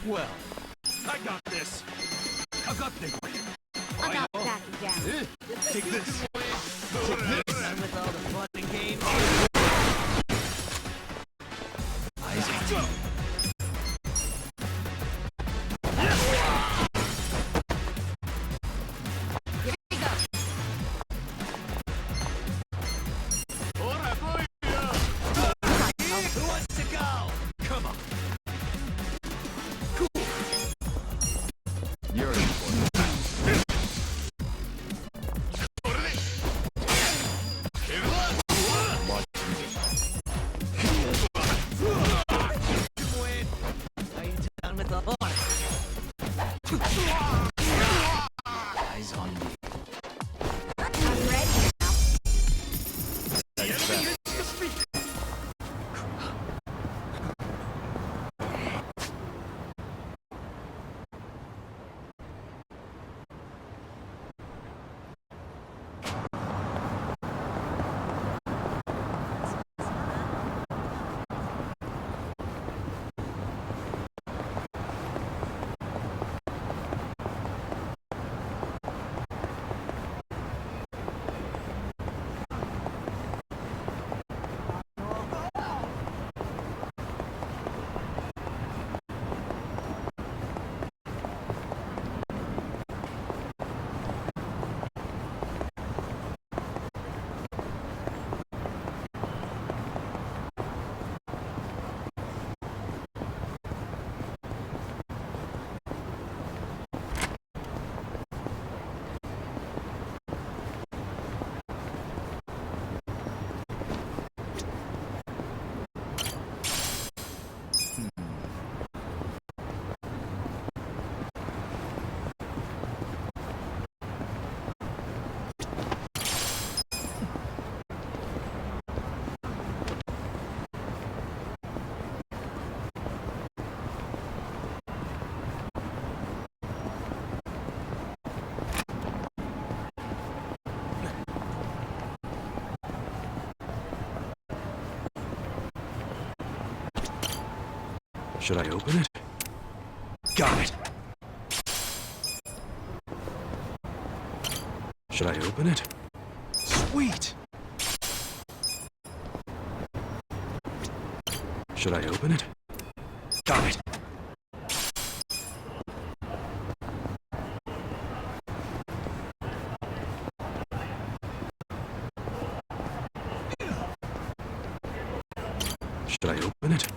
Well, I got this. I'm not backing down. Take this. Done with all the fun and games. Eyes on me. Here we go. Who wants to go? Come on. Cool. You're in for it. Win. Are you done with the fun? Eyes on me. I'm ready now. That's that. Should I open it? Got it. Should I open it? Sweet. Should I open it? Got it. Should I open it?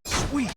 Sweet.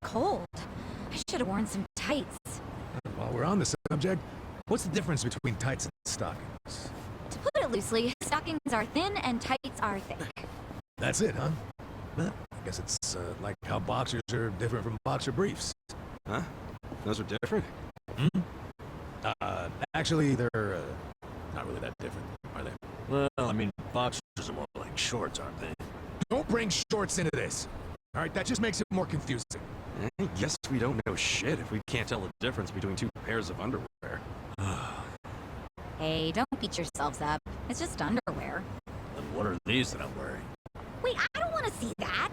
Cold. I should have worn some tights. While we're on the subject, what's the difference between tights and stockings? To put it loosely, stockings are thin and tights are thick. That's it, huh? Well, I guess it's like how boxers are different from boxer briefs. Huh? Those are different? Actually, they're not really that different, are they? Well, I mean, boxers are more like shorts, aren't they? Don't bring shorts into this. All right, that just makes it more confusing. I guess we don't know shit if we can't tell the difference between two pairs of underwear. Hey, don't beat yourselves up. It's just underwear. Then what are these that I'm wearing? Wait, I don't want to see that.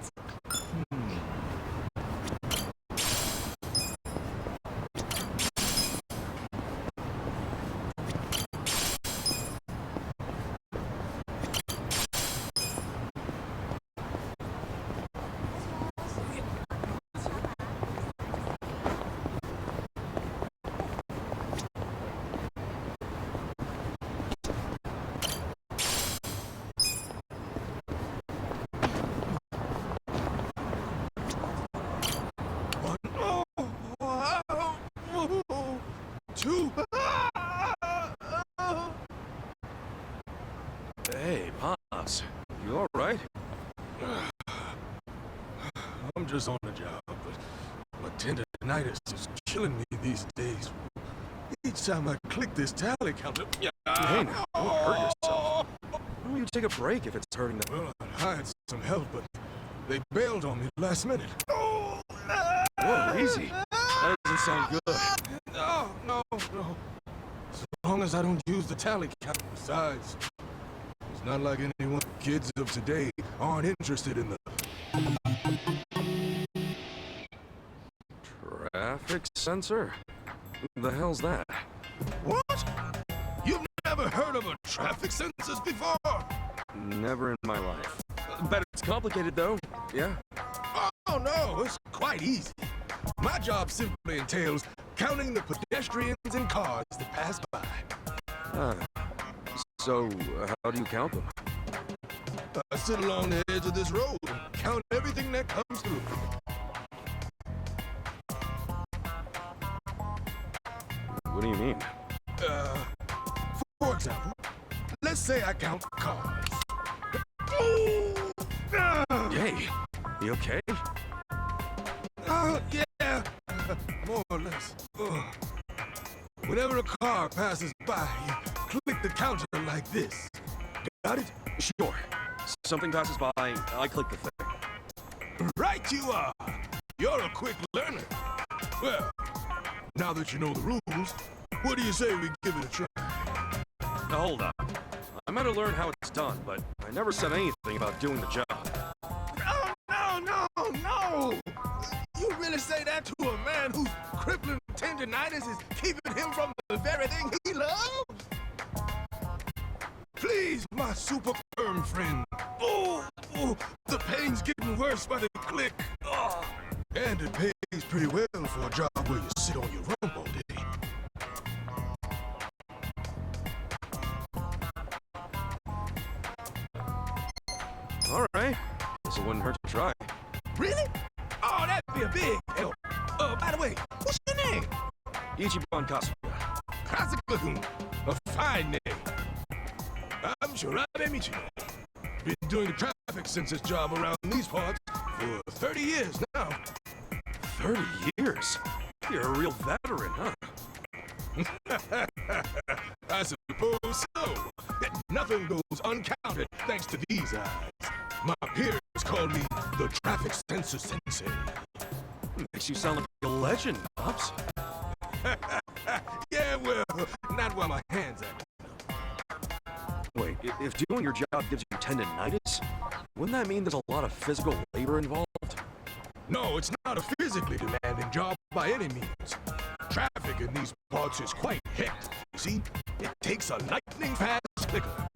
just on the job, but my tendonitis is killing me these days. Each time I click this tally counter... Hey, now, don't hurt yourself. Why don't you take a break if it's hurting them? Well, I hired some help, but they bailed on me last minute. Whoa, easy. That doesn't sound good. No. As long as I don't use the tally counter. Besides, it's not like anyone. Kids of today aren't interested in the... Traffic sensor? Who the hell's that? What? You've never heard of a traffic sensors before? Never in my life. Bet it's complicated, though. Yeah? Oh, no, it's quite easy. My job simply entails counting the pedestrians and cars that pass by. So, how do you count them? I sit along the edge of this road and count everything that comes through. What do you mean? For example, let's say I count cars. Hey, you okay? Yeah, more or less. Whenever a car passes by, you click the counter like this. Got it? Sure. Something passes by, I click the thing. Right you are! You're a quick learner. Well, now that you know the rules, what do you say we give it a try? Now hold up. I might have learned how it's done, but I never said anything about doing the job. No! You really say that to a man whose crippling tendonitis is keeping him from the very thing he loves? Please, my super firm friend. Oh, the pain's getting worse by the click. And it pays pretty well for a job where you sit on your rump all day. All right. Guess it wouldn't hurt to try. Really? Oh, that'd be a big help. By the way, what's your name? Ichiban Kasuga. Kasuga-kun. A fine name. I'm Shirabe Michino. Been doing the traffic census job around these parts for 30 years now. 30 years? You're a real veteran, huh? I suppose so. Nothing goes uncounted thanks to these eyes. My peers call me the traffic sensor sensei. Makes you sound like a legend, Pops. Yeah, well, not while my hands are. Wait, if doing your job gives you tendonitis, wouldn't that mean there's a lot of physical labor involved? No, it's not a physically demanding job by any means. Traffic in these parts is quite hectic. You see, it takes a lightning-fast clicker.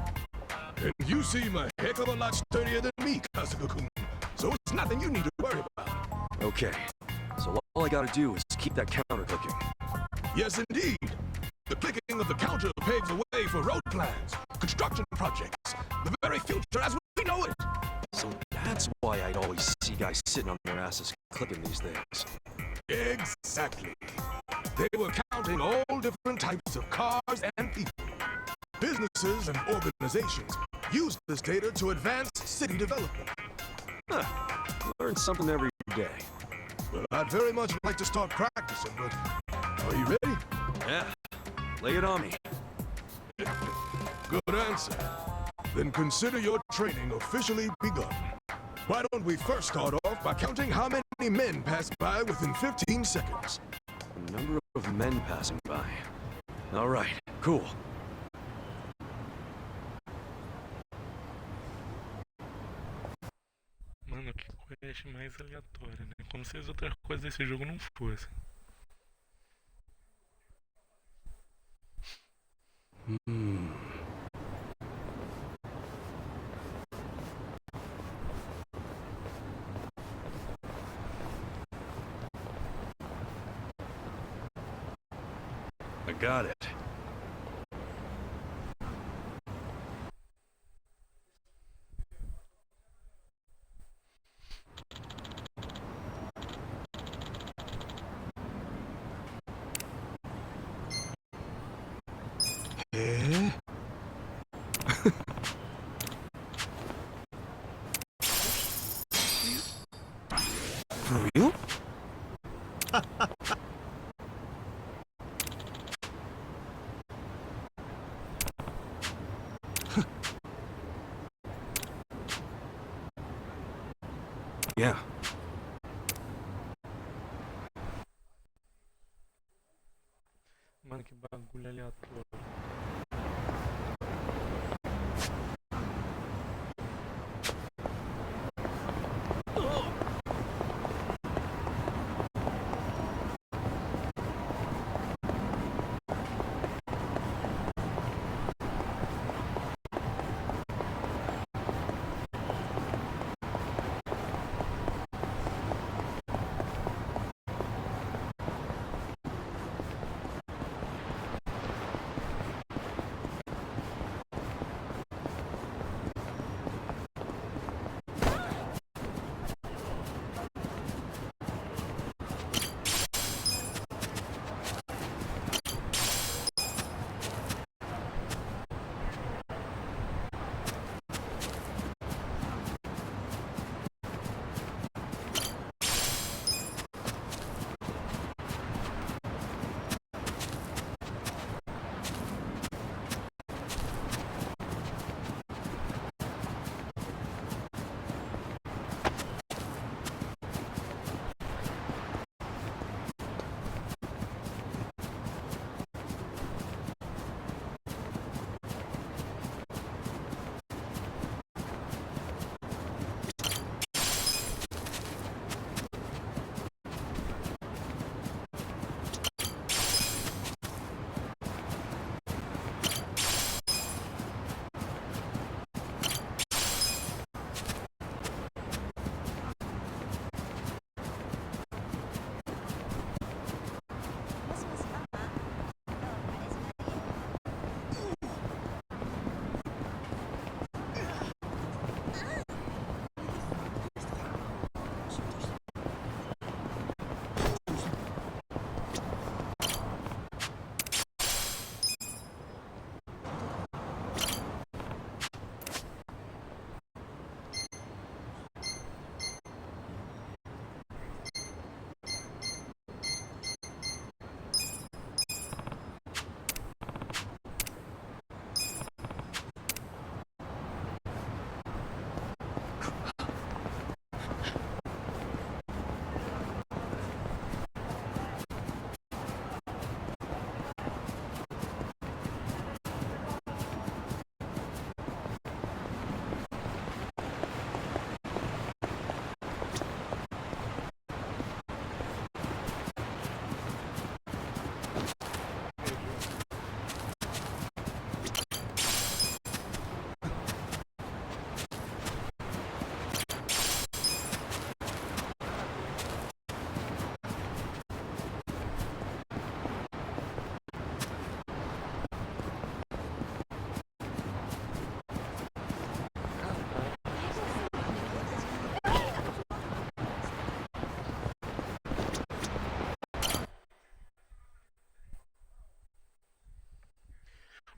And you seem a heck of a lot sturdier than me, Kasuga-kun. So it's nothing you need to worry about. Okay, so all I gotta do is keep that counter clicking. Yes, indeed. The clicking of the counter paves the way for road plans, construction projects, the very future as we know it. So that's why I'd always see guys sitting on their asses clicking these things. Exactly. They were counting all different types of cars and people. Businesses and organizations use this data to advance city development. Huh. Learn something every day. Well, I'd very much like to start practicing, but are you ready? Yeah. Lay it on me. Good answer. Then consider your training officially begun. Why don't we first start off by counting how many men pass by within 15 seconds? The number of men passing by. All right, cool. Mano, que quest mais aleatória, né? Como se as outras coisas desse jogo não fossem. I got it. You? Yeah. Mano, que bagulho aleatório.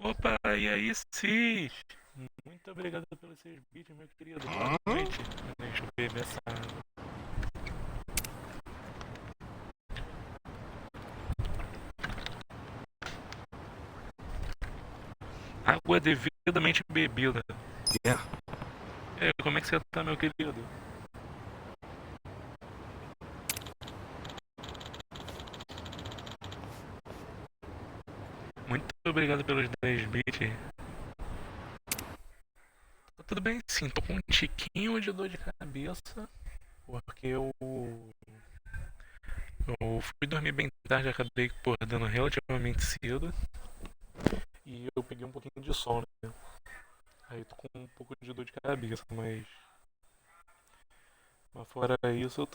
Opa, e aí, Cis? Muito obrigado pelos seus bits, meu querido. Boa noite. Deixa eu beber essa água. Água devidamente bebida. Yeah. E aí, como é que você tá, meu querido? Muito obrigado pelos 10 bits. Tá tudo bem, sim. Tô com um tiquinho de dor de cabeça. Porque eu fui dormir bem tarde, acabei acordando relativamente cedo. E eu peguei um pouquinho de sono, né? Aí tô com um pouco de dor de cabeça, mas fora isso eu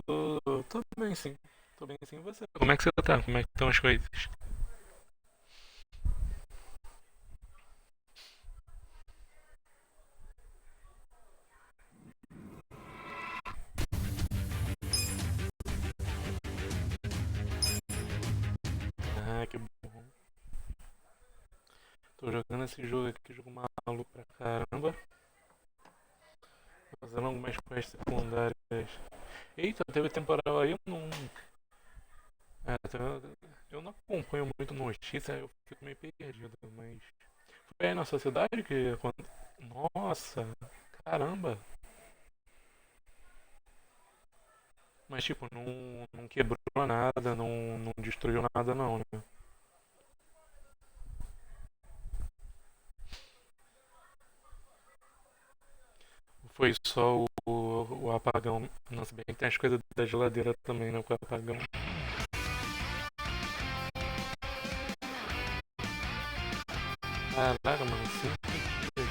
tô bem sim. Tô bem sim. E você? Como é que você tá? Como é que estão as coisas? Ah, que bom. Tô jogando esse jogo aqui, jogo maluco pra caramba. Fazendo algumas quests secundárias Eita, teve temporal aí, eu não. É, eu não acompanho muito notícia, eu fico meio perdido, mas. Foi aí na sua cidade que. Nossa, caramba! Mas tipo, não quebrou nada, não destruiu nada não, né? Foi só o apagão. Nossa, bem que tem as coisas da geladeira também, né? Com o apagão. Caraca, mano, 5 dias.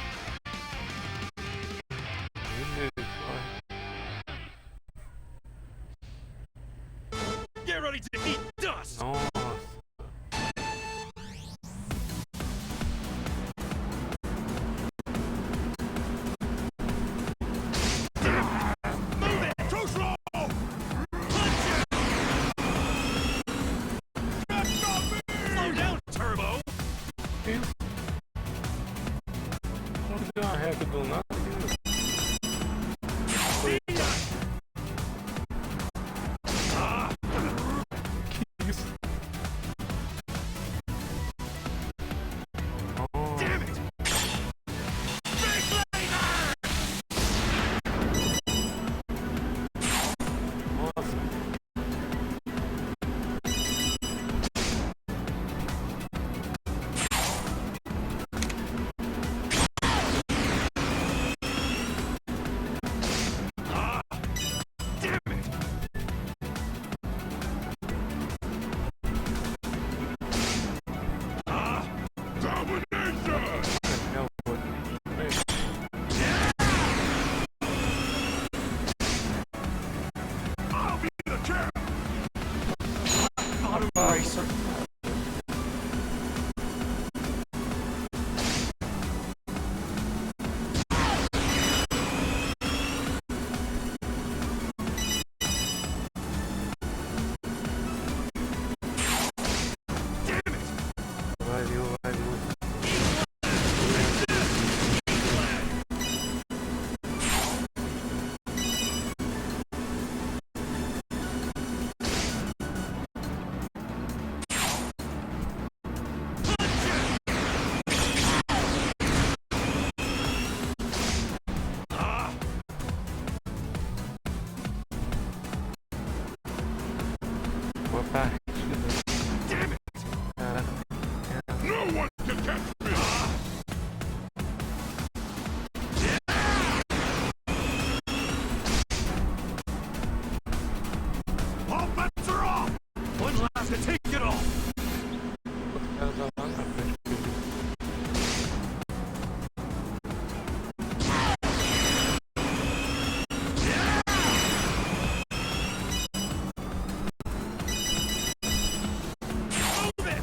Misericórdia. Get ready to eat dust! Nossa. Move it! Too slow! Slow down, Turbo! Que isso? Como deu uma hack do nada? Foi. Que isso? Oh. Damn it! Big laser! Nossa. Damn it! Domination! É o outro. I'll be the champ! Racer. Valeu, valeu. Boa partida. Damn it! Caraca. No one can catch me! All bets are off! One last to take it all! O cara tá lá na frente. Move it!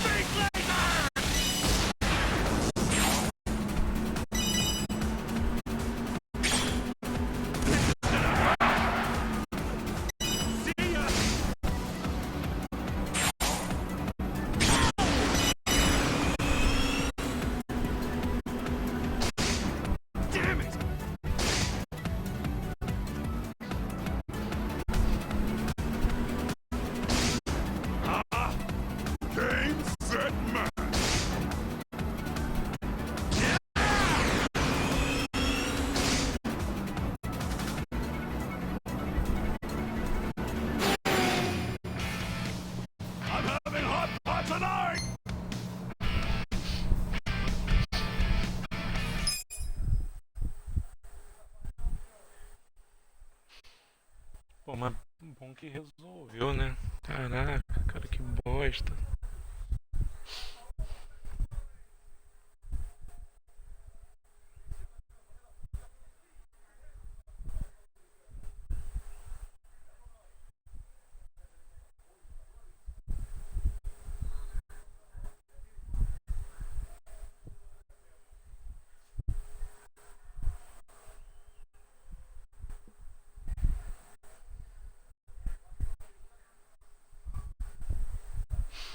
Big laser! See ya! Damn it! Game, set, match! I'm having hot pot tonight! Pô, mas bom que resolveu, né? Caraca, cara, que bosta.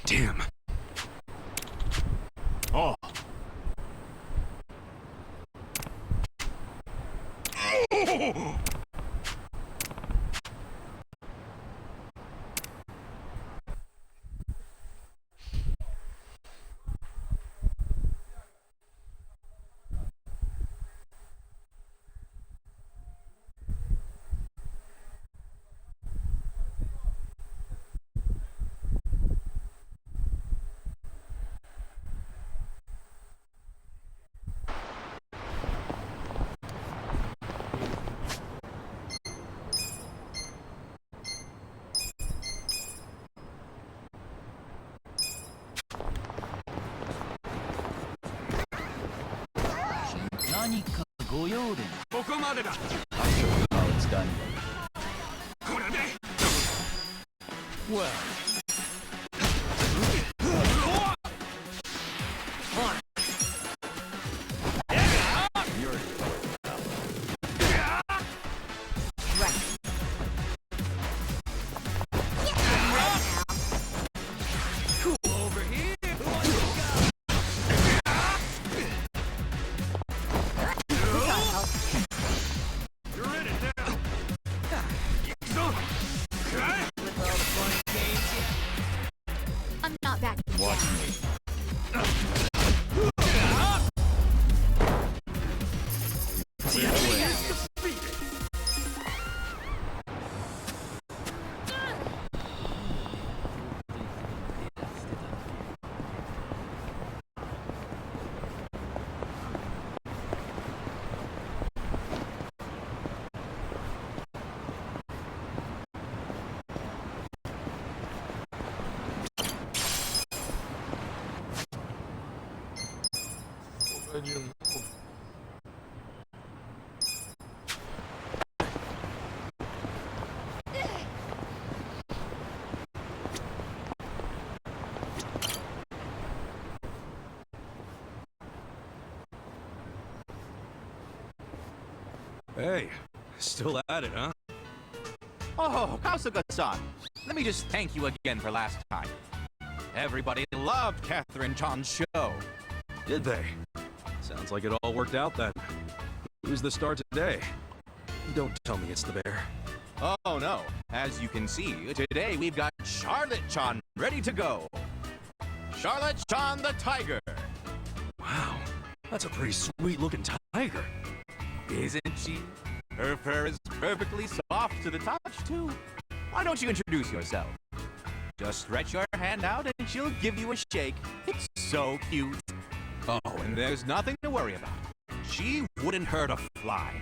Damn. Oh. 何かご用でも。ここまでだ。 I'll show you how it's done. これで。 Well. I'm not back yet. Watch me. De novo. Hey, still at it, huh? Oh, Kasuga-san, let me just thank you again for last time. Everybody loved Catherine Chan's show. Did they? Sounds like it all worked out then. Who's the star today? Don't tell me it's the bear. Oh no, as you can see, today we've got Charlotte Chan ready to go. Charlotte Chan the Tiger. Wow, that's a pretty sweet-looking tiger. Isn't she? Her fur is perfectly soft to the touch, too. Why don't you introduce yourself? Just stretch your hand out and she'll give you a shake. It's so cute. Oh, and there's nothing to worry about. She wouldn't hurt a fly.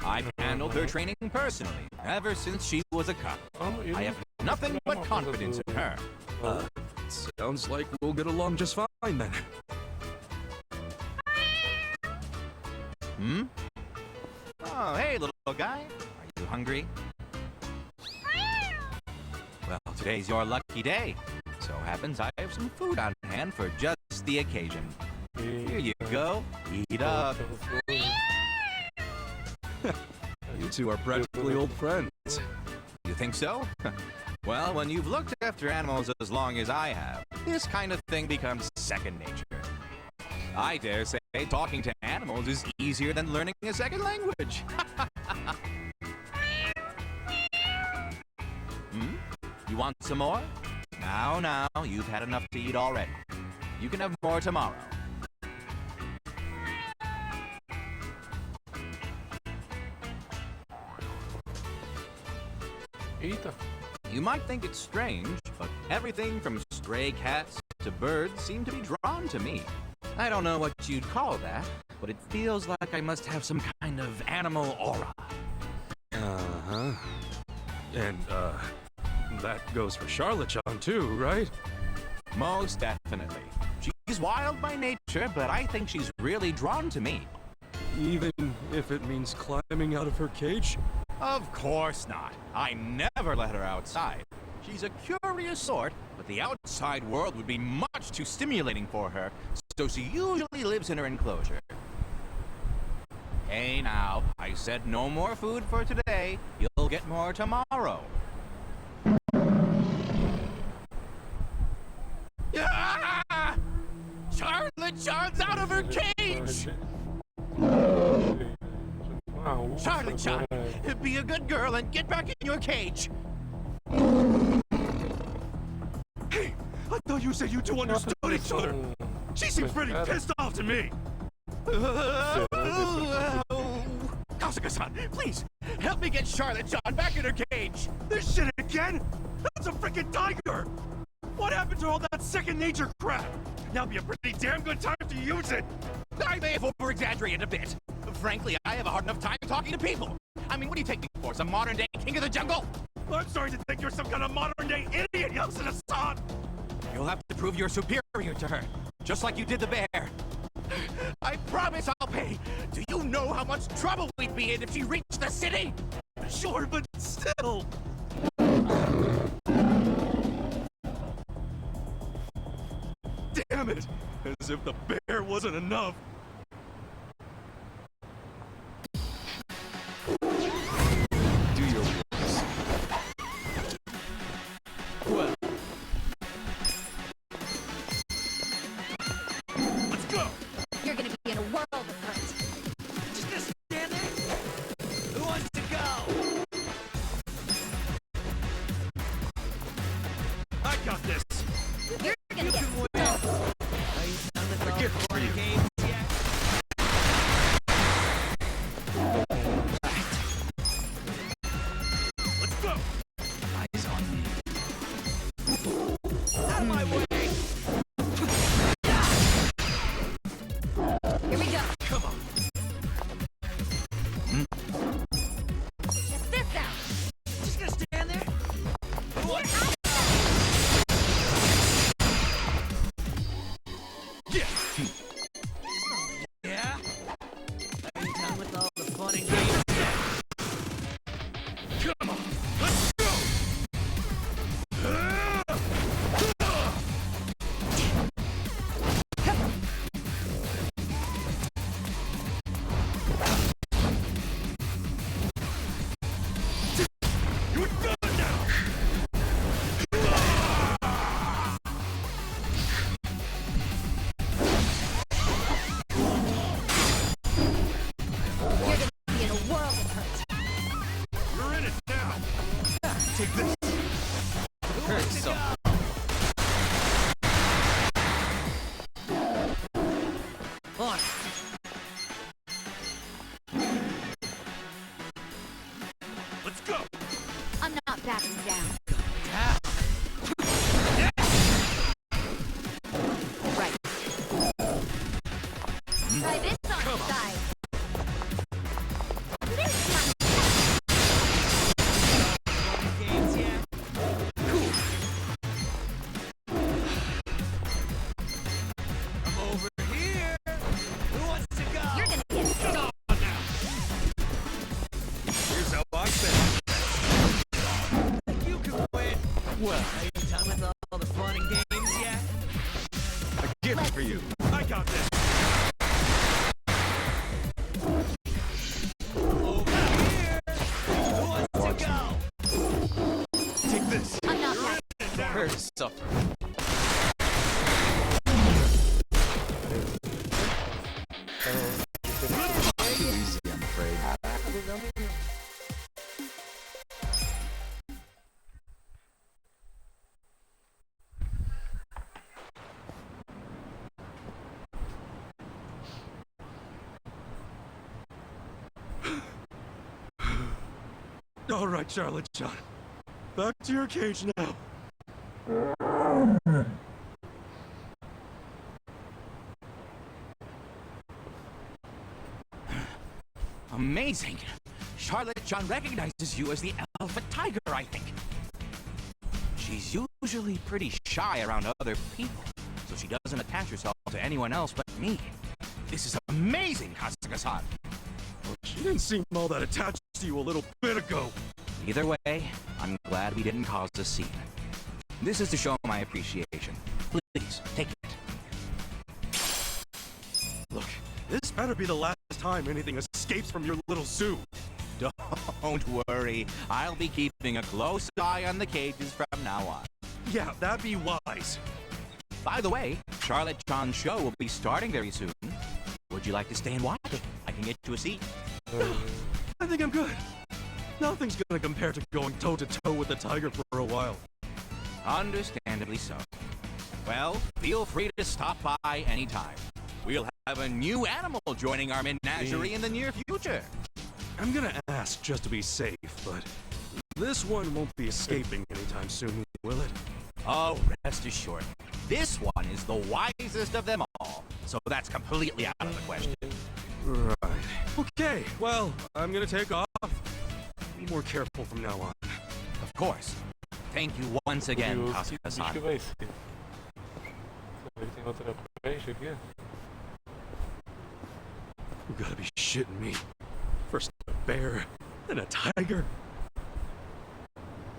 I've handled her training personally, ever since she was a cub. I have nothing but confidence in her. Sounds like we'll get along just fine then. Hmm? Oh, hey, little guy. Are you hungry? Well, today's your lucky day. So happens I have some food on hand for just the occasion. Here you go. Eat up. You two are practically old friends. You think so? Well, when you've looked after animals as long as I have, this kind of thing becomes second nature. I dare say talking to animals is easier than learning a second language. Hmm? You want some more? Now, you've had enough to eat already. You can have more tomorrow. Eita. You might think it's strange, but everything from stray cats to birds seem to be drawn to me. I don't know what you'd call that, but it feels like I must have some kind of animal aura. Uh-huh. And, that goes for Charlotte Chan too, right? Most definitely. She's wild by nature, but I think she's really drawn to me. Even if it means climbing out of her cage? Of course not. I never let her outside. She's a curious sort, but the outside world would be much too stimulating for her, so she usually lives in her enclosure. Hey now, I said no more food for today. You'll get more tomorrow. Ah! Charlotte Chan's out of her cage! Charlotte Chan, be a good girl and get back in your cage. Hey, I thought you said you two understood each other. She seems pretty pissed off to me. Kasuga-san, please, help me get Charlotte Chan back in her cage. This shit again? That's a freaking tiger! What happened to all that second nature crap? Now'd be a pretty damn good time to use it. I may have over-exaggerated a bit. Frankly, I have a hard enough time talking to people. I mean, what do you take me for, some modern-day king of the jungle? I'm starting to think you're some kind of modern-day idiot, Yakuza-san! You'll have to prove you're superior to her, just like you did the bear. I promise I'll pay. Do you know how much trouble we'd be in if she reached the city? Sure, but still. Damn it! As if the bear wasn't enough. Do your worst. Well, Let's go! You're gonna be in a world of hurt. Just gonna stand there? Who wants to go? I got this! You're gonna get stumped. A gift for you. Let's go! eyes on me. Out of my way! Here we go. Come on! Check this out. Just gonna stand there? What? Yeah! Yeah? Are you done with all the fun and games? Come on! Let's go! You're done now! You're gonna be in a world of hurt. You're in it now! Take this! Very soft. On! Let's go! I'm not backing down. Right. Try this on the side. This time. Games yet? I'm over here! Who wants to go? You're gonna get stumped. on now! Here's how I spend. You can win! Well, Are you done with all the fun and games yet? a gift for you. I got this! Over here! Who wants to go? Take this! I'm not You're in backing. it now! Very soft. Too easy, I'm afraid. All right, Charlotte John. Back to your cage now. Amazing. Charlotte John recognizes you as the Alpha Tiger, I think. She's usually pretty shy around other people, so she doesn't attach herself to anyone else but me. This is amazing, Kasuga-san. She didn't seem all that attached to you a little bit ago. Either way, I'm glad we didn't cause a scene. This is to show my appreciation. Please, take it. Look, this better be the last time anything escapes from your little zoo. Don't worry. I'll be keeping a close eye on the cages from now on. Yeah, that'd be wise. By the way, Charlotte John's show will be starting very soon. Would you like to stay and watch? I can get you a seat. I think I'm good. Nothing's gonna compare to going toe-to-toe with the tiger for a while. Understandably so. Well, feel free to stop by anytime. We'll have a new animal joining our menagerie in the near future. I'm gonna ask just to be safe, but this one won't be escaping anytime soon, will it? Oh, rest assured. This one is the wisest of them all, so that's completely out of the question. Right. Okay, well, I'm gonna take off. Be more careful from now on. Of course. Thank you once again, Acho que Kasuga-san. vai ser. Será que tem outra quest aqui? You gotta be shitting me. First a bear, then a tiger.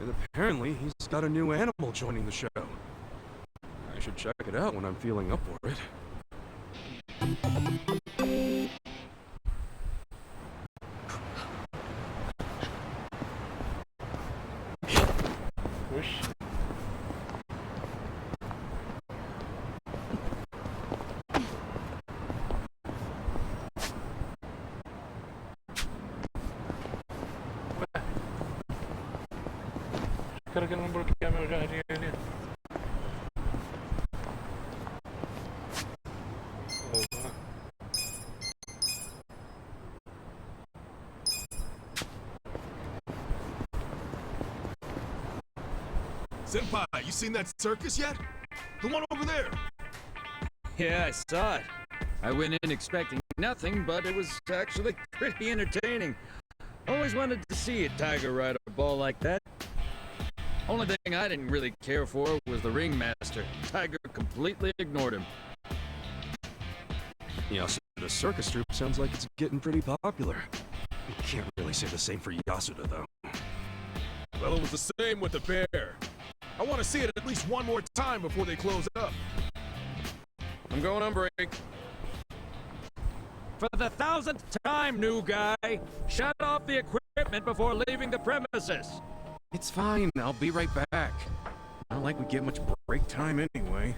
And apparently he's got a new animal joining the show. I should check it out when I'm feeling up for it. Wish. Os caras querendo bloquear meu jardim ali. Opa. Senpai, you seen that circus yet? The one over there. Yeah, I saw it. I went in expecting nothing, but it was actually pretty entertaining. Always wanted to see a tiger ride a ball like that. Only thing I didn't really care for was the ringmaster. Tiger completely ignored him. Yeah, so the circus troupe sounds like it's getting pretty popular. You can't really say the same for Yasuda, though. Well, it was the same with the bear. I want to see it at least one more time before they close up. I'm going on break. For the 1000th time, new guy, shut off the equipment before leaving the premises. It's fine, I'll be right back. Not like we get much break time anyway.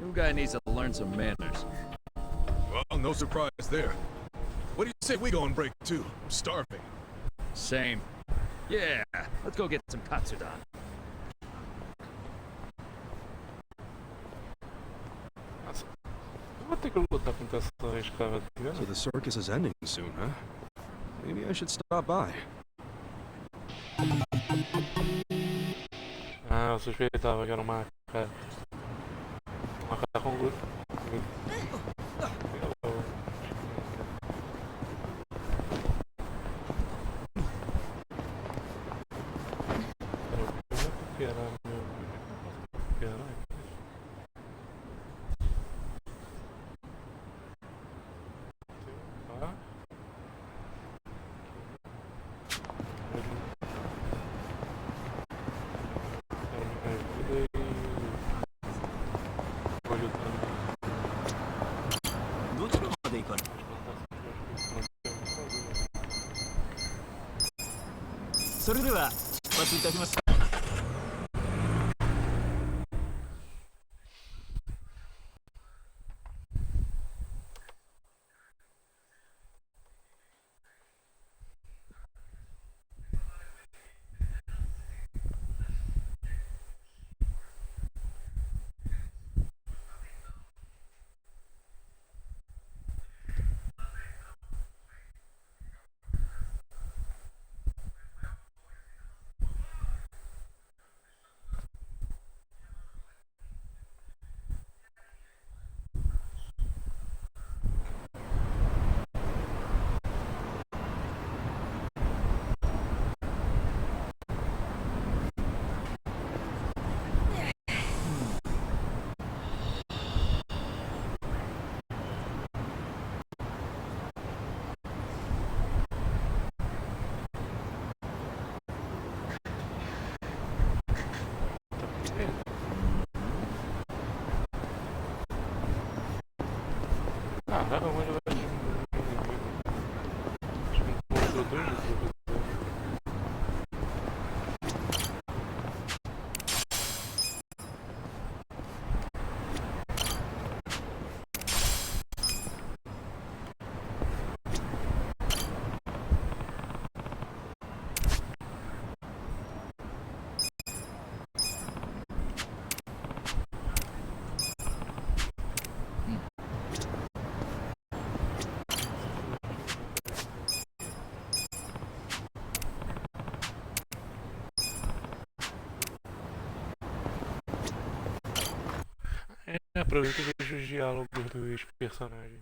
New guy needs to learn some manners. Well, no surprise there. What do you say we go on break too? I'm starving. Same. Yeah, let's go get some katsudan. Eu vou ter que lutar contra essa escrava aqui, So the circus is ending soon, huh? Maybe I should stop by. Ah, eu suspeitava que era uma macaco. Um macaco com glúten. Caraca, eu vou jogar de acho que encontrou dois jogadores. Aproveita e veja os diálogos dos personagens.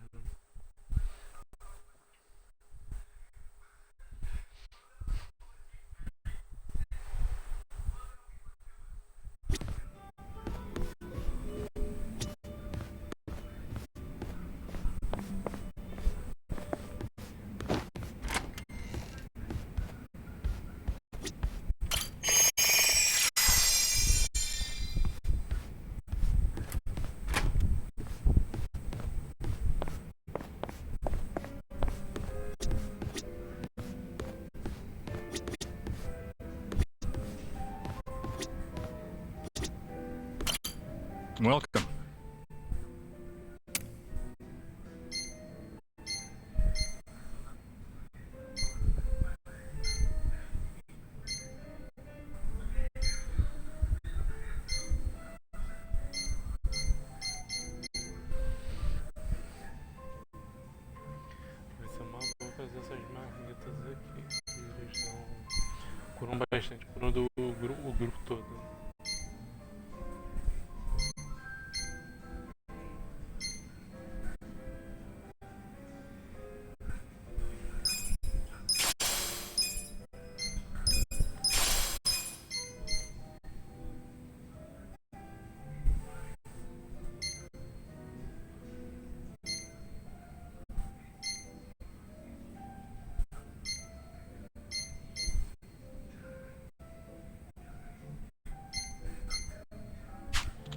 Welcome. Vai ser uma boa fazer essas marmitas aqui. Eles não curam bastante, curam o grupo todo.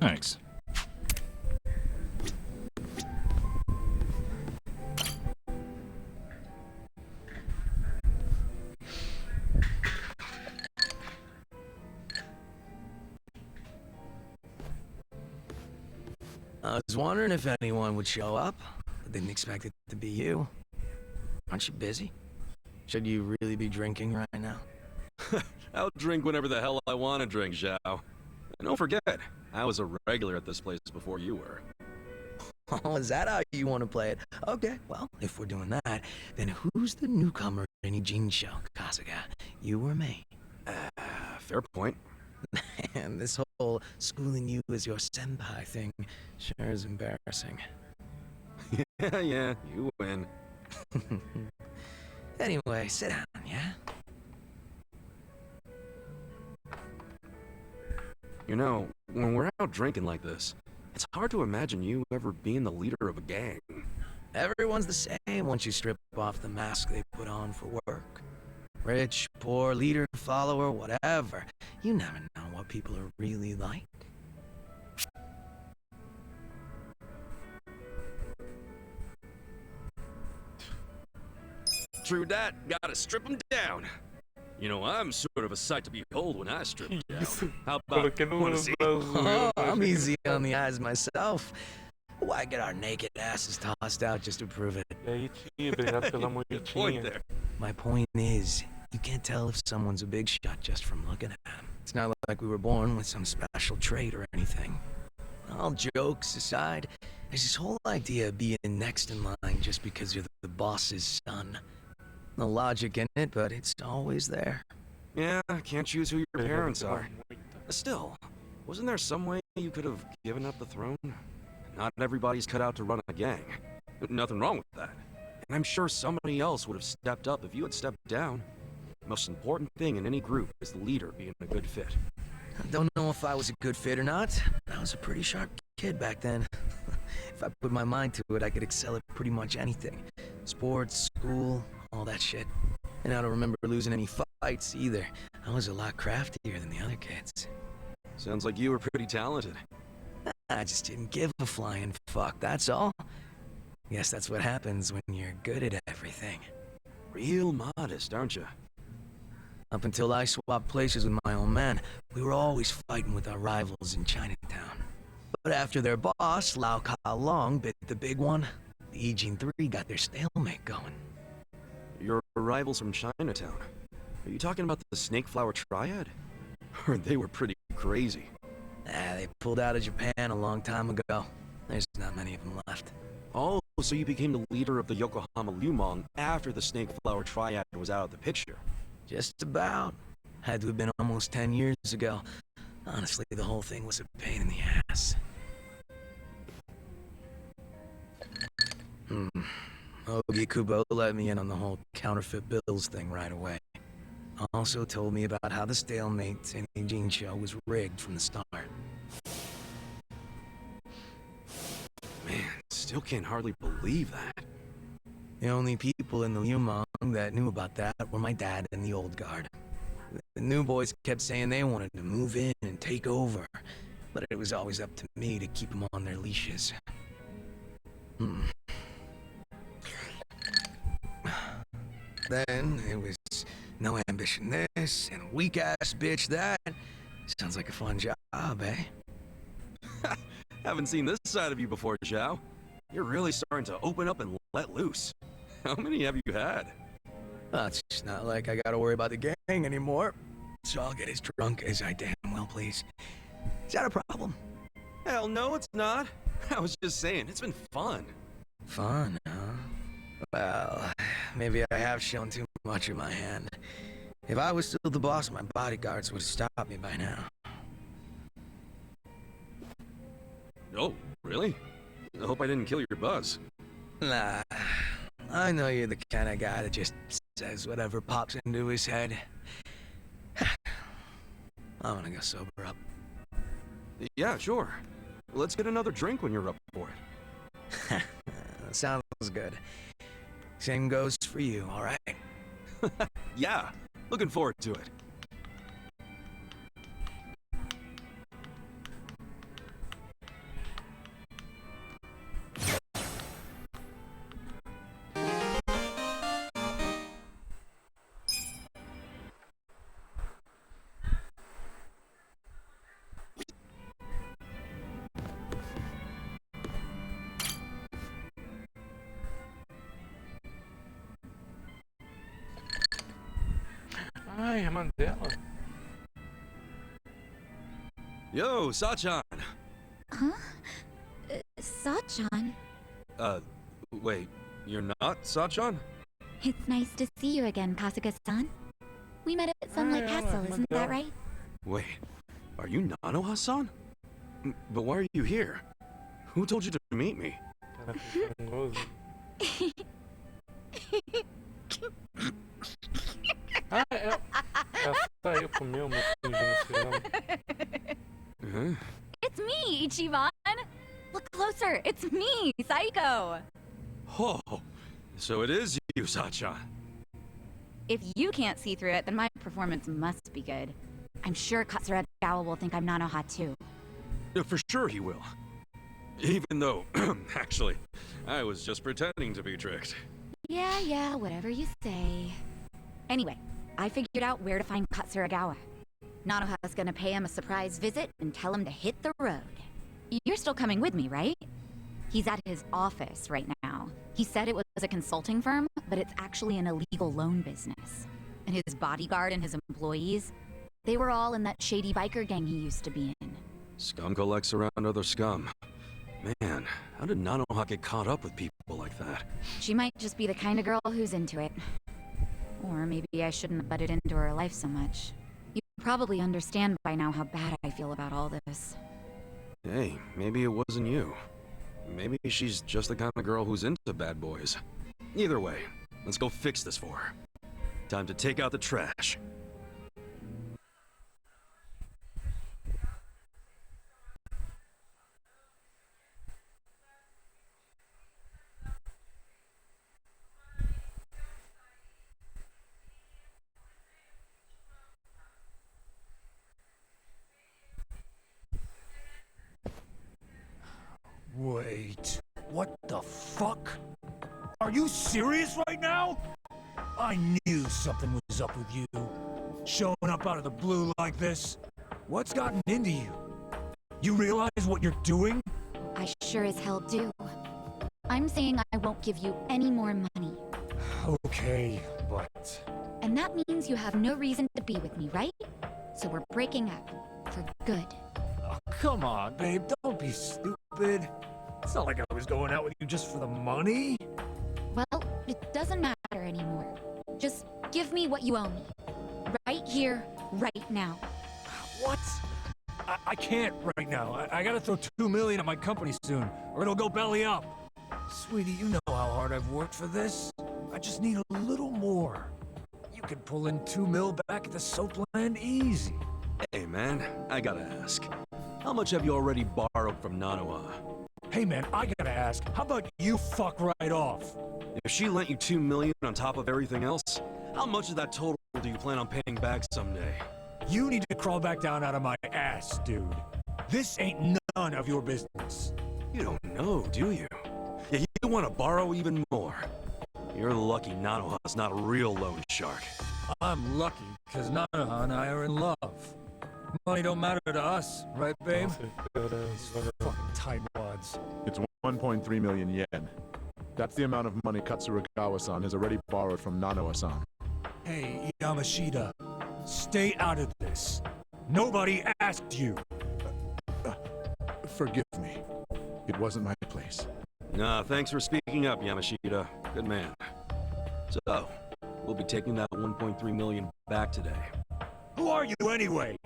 Thanks. I was wondering if anyone would show up. I didn't expect it to be you. Aren't you busy? Should you really be drinking right now? I'll drink whenever the hell I want to drink, Zhao. And don't forget, I was a regular at this place before you were. Oh, is that how you want to play it? Okay, well, if we're doing that, then who's the newcomer in Eugene show, Kasuga? You or me? Fair point. And this whole schooling you as your senpai thing sure is embarrassing. Yeah, you win. Anyway, sit down, yeah? You know, when we're out drinking like this, it's hard to imagine you ever being the leader of a gang. Everyone's the same once you strip off the mask they put on for work. Rich, poor, leader, follower, whatever. You never know what people are really like. True that, gotta strip them down. You know, I'm sort of a sight to behold when I strip down. How about, Coloquei no wanna see? Oh, I'm easy on the eyes myself. Why get our naked asses tossed out just to prove it? E aí, tia, obrigado pela Good point moedinha. there. My point is, you can't tell if someone's a big shot just from looking at them. It's not like we were born with some special trait or anything. All jokes aside, there's this whole idea of being next in line just because you're the boss's son. No logic in it, but it's always there. Yeah, can't choose who your Obrigado parents pela are. moita. Still, wasn't there some way you could have given up the throne? Not everybody's cut out to run a gang. Nothing wrong with that. And I'm sure somebody else would have stepped up if you had stepped down. Most important thing in any group is the leader being a good fit. I don't know if I was a good fit or not. I was a pretty sharp kid back then. If I put my mind to it, I could excel at pretty much anything. Sports, school, all that shit. And I don't remember losing any fights either. I was a lot craftier than the other kids. Sounds like you were pretty talented. I just didn't give a flying fuck, that's all. Guess that's what happens when you're good at everything. Real modest, aren't you? Up until I swapped places with my old man, we were always fighting with our rivals in Chinatown. But after their boss, Lau Ka Long, bit the big one, the Ijin 3 got their stalemate going. Your rivals from Chinatown. Are you talking about the Snake Flower Triad? Heard they were pretty crazy. They pulled out of Japan a long time ago. There's not many of them left. Oh, so you became the leader of the Yokohama Lumong after the Snake Flower Triad was out of the picture. Just about. Had to have been almost 10 years ago. Honestly, the whole thing was a pain in the ass. Ogi Kubo let me in on the whole counterfeit bills thing right away. Also told me about how the stalemate in Eugene show was rigged from the start. Man, still can't hardly believe that. The only people in the Lumong that knew about that were my dad and the old guard. The new boys kept saying they wanted to move in and take over, but it was always up to me to keep them on their leashes. Then it was no ambition this and weak ass bitch that. Sounds like a fun job, eh? Haven't seen this side of you before, Zhao. You're really starting to open up and let loose. How many have you had? It's not like I gotta worry about the gang anymore. So I'll get as drunk as I damn well please. Is that a problem? Hell no, it's not. I was just saying, it's been fun. Fun, huh? Well, maybe I have shown too much of my hand. If I was still the boss, my bodyguards would have stopped me by now. Oh, really? I hope I didn't kill your buzz. Nah, I know you're the kind of guy that just says whatever pops into his head. I'm gonna go sober up. Yeah, sure. Let's get another drink when you're up for it. Sounds good. Same goes for you, alright? Yeah, looking forward to it. Ai, a irmã dela. Yo, Sachan! Huh? Sachan? Wait, you're not Sachan? It's nice to see you again, Kasuga-san. We met at Sunlight Castle, isn't that right? Wait, are you Nanoha-san? But why are you here? Who told you to meet me? Cara, que changoso. Ah, ela saiu comigo, uma fingindo. Huh? It's me, Ichiban! Look closer, it's me, Psycho! Oh, so it is you, Sachan. If you can't see through it, then my performance must be good. I'm sure Katsuragawa will think I'm Nanoha too. For sure he will. Even though, actually, I was just pretending to be tricked. Yeah, whatever you say. Anyway, I figured out where to find Katsuragawa. Nanoha's gonna pay him a surprise visit and tell him to hit the road. You're still coming with me, right? He's at his office right now. He said it was a consulting firm, but it's actually an illegal loan business. And his bodyguard and his employees, they were all in that shady biker gang he used to be in. Scum collects around other scum. Man, how did Nanoha get caught up with people like that? She might just be the kind of girl who's into it. Or maybe I shouldn't have butted into her life so much. You probably understand by now how bad I feel about all this. Hey, maybe it wasn't you. Maybe she's just the kind of girl who's into bad boys. Either way, let's go fix this for her. Time to take out the trash. Wait, what the fuck? Are you serious right now? I knew something was up with you. Showing up out of the blue like this. What's gotten into you? You realize what you're doing? I sure as hell do. I'm saying I won't give you any more money. Okay, but... And that means you have no reason to be with me, right? So we're breaking up. For good. Oh, come on, babe, don't be stupid. It's not like I was going out with you just for the money. Well, it doesn't matter anymore. Just give me what you owe me. Right here, right now. What? I can't right now. I gotta throw $2 million at my company soon, or it'll go belly up. Sweetie, you know how hard I've worked for this. I just need a little more. You could pull in $2 million back at the Soapland easy. Hey man, I gotta ask. How much have you already borrowed from Nanoha? Hey man, I gotta ask, how about you fuck right off? If she lent you $2 million on top of everything else, how much of that total do you plan on paying back someday? You need to crawl back down out of my ass, dude. This ain't none of your business. You don't know, do you? Yeah, you want to borrow even more. You're lucky Nanoha's not a real loan shark. I'm lucky, because Nanoha and I are in love. Money don't matter to us, right, babe? Nossa, cara, These fucking odds? It's 1.3 million yen. That's the amount of money Katsuragawa-san has already borrowed from Nanoha-san. Hey, Yamashita, stay out of this. Nobody asked you. Forgive me. It wasn't my place. Nah, thanks for speaking up, Yamashita. Good man. So, we'll be taking that 1.3 million back today. Who are you anyway?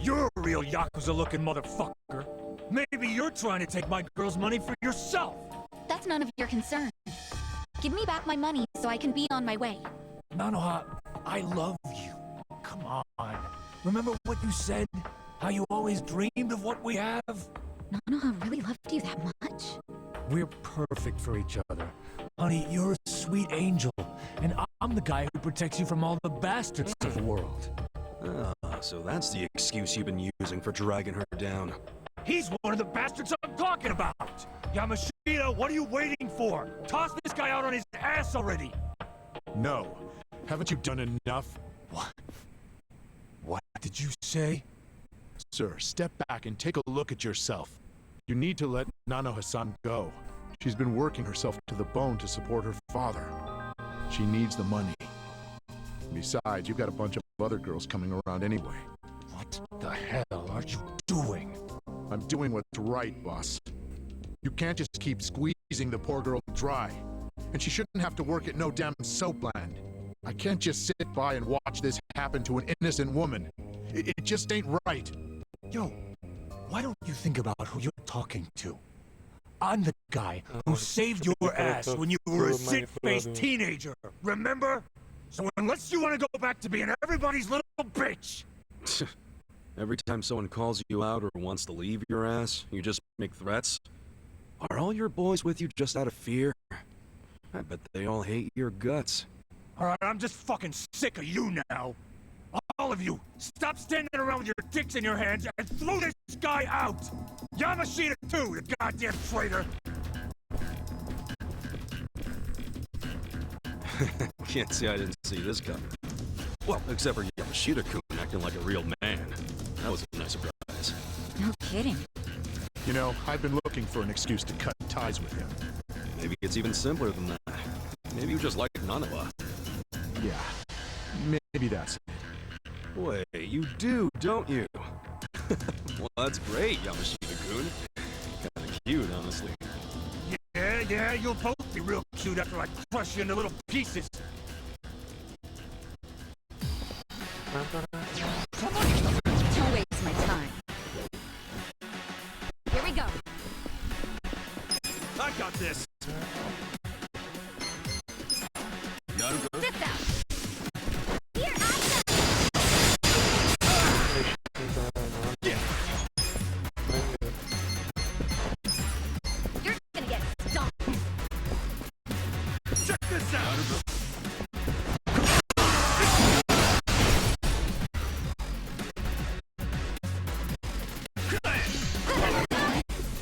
You're a real Yakuza-looking motherfucker. Maybe you're trying to take my girl's money for yourself. That's none of your concern. Give me back my money so I can be on my way. Nanoha, I love you. Come on. Remember what you said? How you always dreamed of what we have? Nanoha really loved you that much? We're perfect for each other. Honey, you're a sweet angel, and I'm the guy who protects you from all the bastards of the world. Ah, so that's the excuse you've been using for dragging her down. He's one of the bastards I'm talking about! Yamashita, what are you waiting for? Toss this guy out on his ass already! No. Haven't you done enough? What? What did you say? Sir, step back and take a look at yourself. You need to let Nanoha-san go. She's been working herself to the bone to support her father. She needs the money. Besides, you've got a bunch of other girls coming around anyway. What the hell are you doing? I'm doing what's right, boss. You can't just keep squeezing the poor girl dry. And she shouldn't have to work at no damn soapland. I can't just sit by and watch this happen to an innocent woman. It just ain't right. Yo, why don't you think about who you're talking to? I'm the guy who saved your ass when you were a sick-faced teenager, remember? So unless you want to go back to being everybody's little bitch... Every time someone calls you out or wants to leave your ass, you just make threats? Are all your boys with you just out of fear? I bet they all hate your guts. Alright, I'm just fucking sick of you now. All of you, stop standing around with your dicks in your hands and throw this guy out! Yamashita too, you goddamn traitor! Can't say I didn't see this coming. Well, except for Yamashita-kun acting like a real man. That was a nice surprise. No kidding. You know, I've been looking for an excuse to cut ties with him. Maybe it's even simpler than that. Maybe you just like Nanoha. Yeah, maybe that's it. Wait, you do, don't you? Well, that's great, Yamashita-kun. Kinda cute, honestly. Yeah, you'll both be real cute after I crush you into little pieces. Don't waste my time. Here we go. I got this. Sit down. Here, I You're gonna get stomped. Check this out!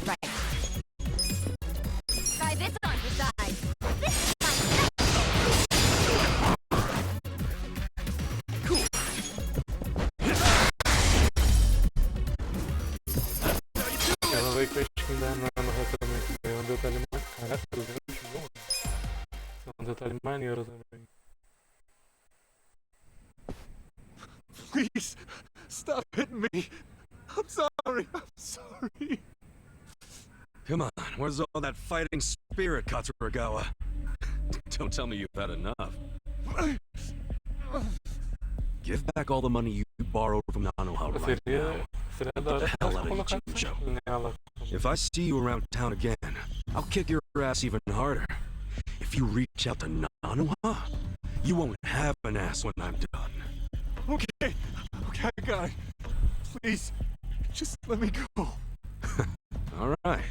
Right. Try this on your side. This is Ela vai pesquisar no também, que é um detalhe mais. Caraca, 200 mil. É um detalhe maneiro também. Please, stop hitting me. I'm sorry. Come on, where's all that fighting spirit, Katsuragawa? Don't tell me you've had enough. Give back all the money you borrowed from Nanoha right now. Seria da Get hora the hell out of colocar Ichijo. nela. If I see you around town again, I'll kick your ass even harder. If you reach out to Nanoha, you won't have an ass when I'm done. Okay, I got it. Please, just let me go. All right.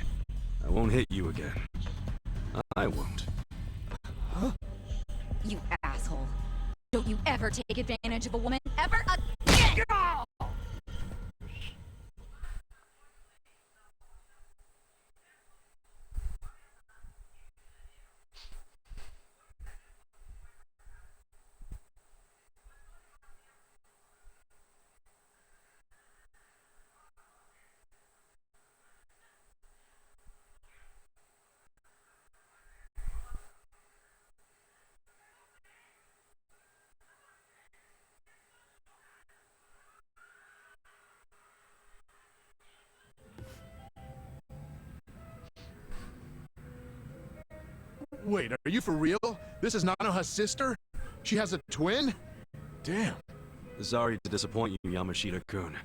I won't hit you again. I won't. You asshole. Don't you ever take advantage of a woman ever again! Wait, are you for real? This is Nanoha's sister? She has a twin? Damn. Sorry to disappoint you, Yamashita-kun.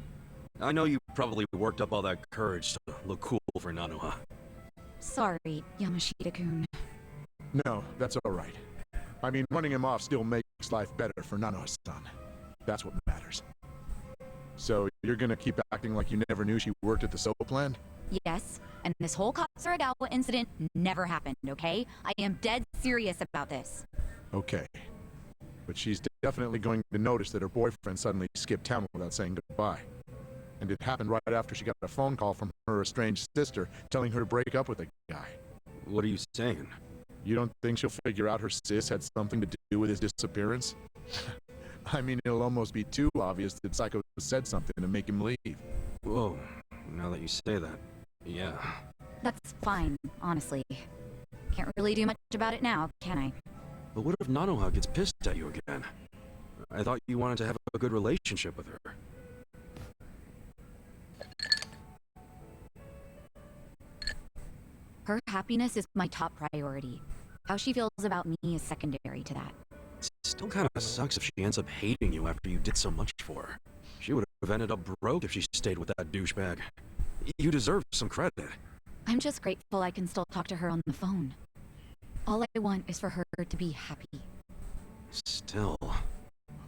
I know you probably worked up all that courage to look cool for Nanoha. Sorry, Yamashita-kun. No, that's alright. I mean, running him off still makes life better for Nanoha-san. That's what matters. So, you're gonna keep acting like you never knew she worked at the soap plant? Yes, and this whole Katsuragawa incident never happened, okay? I am dead serious about this. Okay. But she's definitely going to notice that her boyfriend suddenly skipped town without saying goodbye. And it happened right after she got a phone call from her estranged sister telling her to break up with the guy. What are you saying? You don't think she'll figure out her sis had something to do with his disappearance? I mean, it'll almost be too obvious that Psycho said something to make him leave. Whoa, now that you say that, yeah. That's fine, honestly. Can't really do much about it now, can I? But what if Nanoha gets pissed at you again? I thought you wanted to have a good relationship with her. Her happiness is my top priority. How she feels about me is secondary to that. Still kind of sucks if she ends up hating you after you did so much for her. She would have ended up broke if she stayed with that douchebag. You deserve some credit. I'm just grateful I can still talk to her on the phone. All I want is for her to be happy. Still.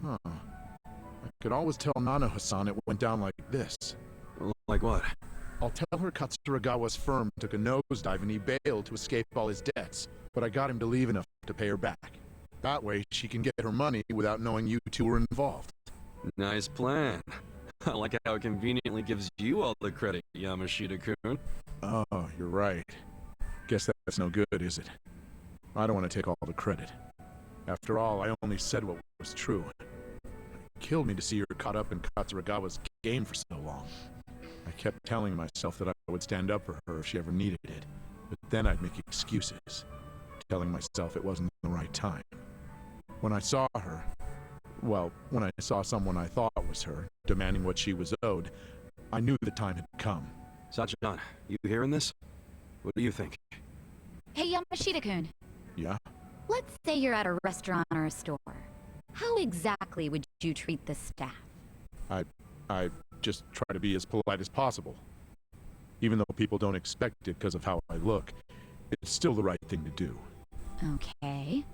Huh. I could always tell Nanoha-san it went down like this. Like what? I'll tell her Katsuragawa's firm took a nosedive and he bailed to escape all his debts, but I got him to leave enough to pay her back. That way, she can get her money without knowing you two were involved. Nice plan. I like how it conveniently gives you all the credit, Yamashita-kun. Oh, you're right. Guess that's no good, is it? I don't want to take all the credit. After all, I only said what was true. It killed me to see her caught up in Katsuragawa's game for so long. I kept telling myself that I would stand up for her if she ever needed it, but then I'd make excuses, telling myself it wasn't the right time. When I saw her, well, when I saw someone I thought was her, demanding what she was owed, I knew the time had come. Sachan, you hearing this? What do you think? Hey, Yamashita-kun. Yeah? Let's say you're at a restaurant or a store. How exactly would you treat the staff? I just try to be as polite as possible. Even though people don't expect it because of how I look, it's still the right thing to do. Okay.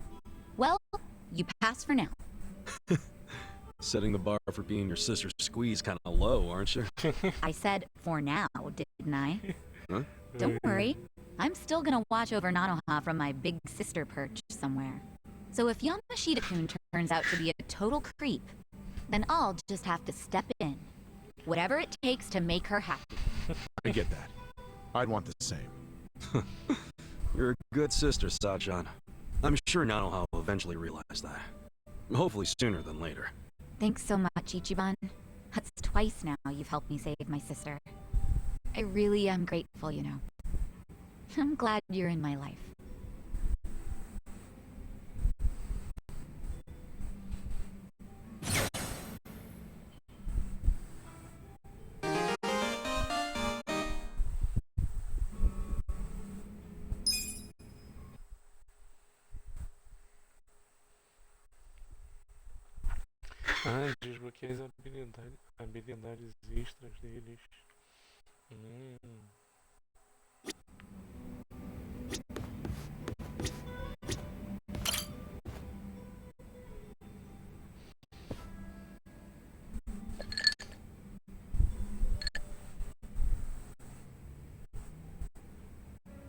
Well, you pass for now. Setting the bar for being your sister's squeeze kind of low, aren't you? I said for now, didn't I? Huh? Don't worry. I'm still gonna watch over Nanoha from my big sister perch somewhere. So if Yamashita-kun turns out to be a total creep, then I'll just have to step in. Whatever it takes to make her happy. I get that. I'd want the same. You're a good sister, Sachan. I'm sure Nanoha will eventually realize that. Hopefully sooner than later. Thanks so much, Ichiban. That's twice now you've helped me save my sister. I really am grateful, you know. I'm glad you're in my life. Ah, desbloqueei as habilidades extras deles.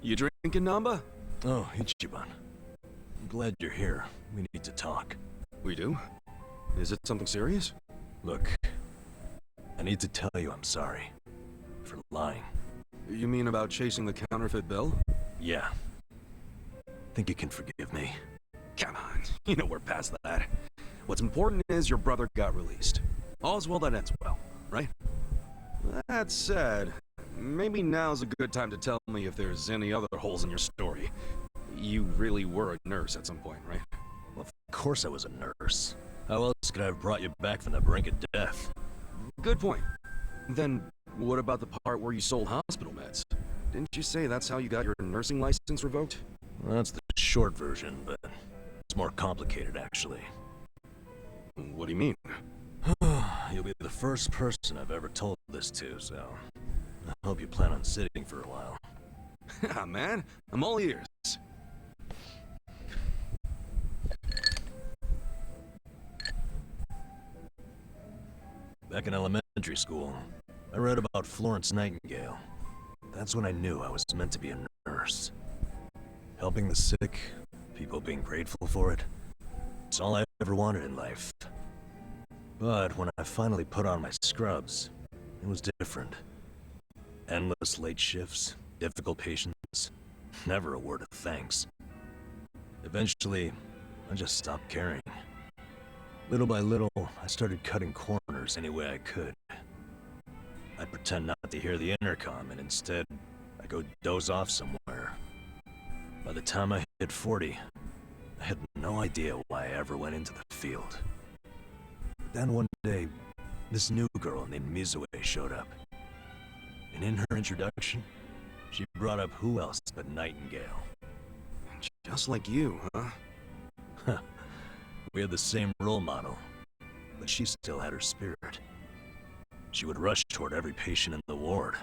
You drinking, Namba? Oh, Ichiban. I'm glad you're here. We need to talk. We do? Is it something serious? Look, I need to tell you I'm sorry. For lying. You mean about chasing the counterfeit bill? Yeah. Think you can forgive me? Come on, you know we're past that. What's important is your brother got released. All's well that ends well, right? That said, maybe now's a good time to tell me if there's any other holes in your story. You really were a nurse at some point, right? Well, of course I was a nurse. How else could I have brought you back from the brink of death? Good point. Then, what about the part where you sold hospital meds? Didn't you say that's how you got your nursing license revoked? Well, that's the short version, but it's more complicated, actually. What do you mean? You'll be the first person I've ever told this to, so I hope you plan on sitting for a while. Yeah, man, I'm all ears. Back in elementary school, I read about Florence Nightingale. That's when I knew I was meant to be a nurse. Helping the sick, people being grateful for it. It's all I ever wanted in life. But when I finally put on my scrubs, it was different. Endless late shifts, difficult patients, never a word of thanks. Eventually, I just stopped caring. Little by little, I started cutting corners any way I could. I'd pretend not to hear the intercom, and instead, I'd go doze off somewhere. By the time I hit 40, I had no idea why I ever went into the field. Then one day, this new girl named Mizue showed up. And in her introduction, she brought up who else but Nightingale. Just like you, huh? We had the same role model, but she still had her spirit. She would rush toward every patient in the ward,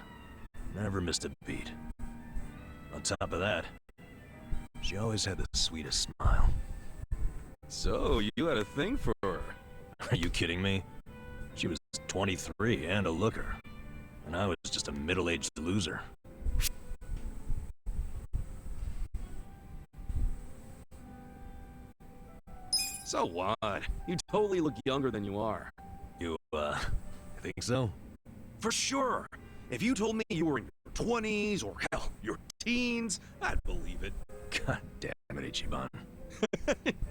never missed a beat. On top of that, she always had the sweetest smile. So, you had a thing for her? Are you kidding me? She was 23 and a looker, and I was just a middle-aged loser. So what? You totally look younger than you are. You, think so? For sure. If you told me you were in your 20s or hell, your teens, I'd believe it. God damn it, Ichiban.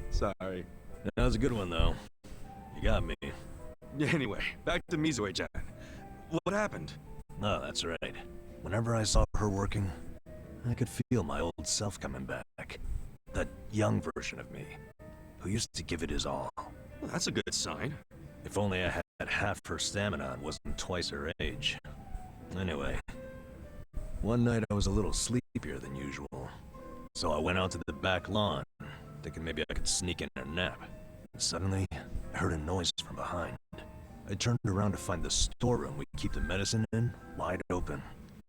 Sorry. That was a good one, though. You got me. Anyway, back to Mizue-chan. What happened? No, that's right. Whenever I saw her working, I could feel my old self coming back. That young version of me, who used to give it his all. Well, that's a good sign. If only I had half her stamina and wasn't twice her age. Anyway, one night I was a little sleepier than usual, so I went out to the back lawn, thinking maybe I could sneak in a nap. And suddenly, I heard a noise from behind. I turned around to find the storeroom we keep the medicine in wide open,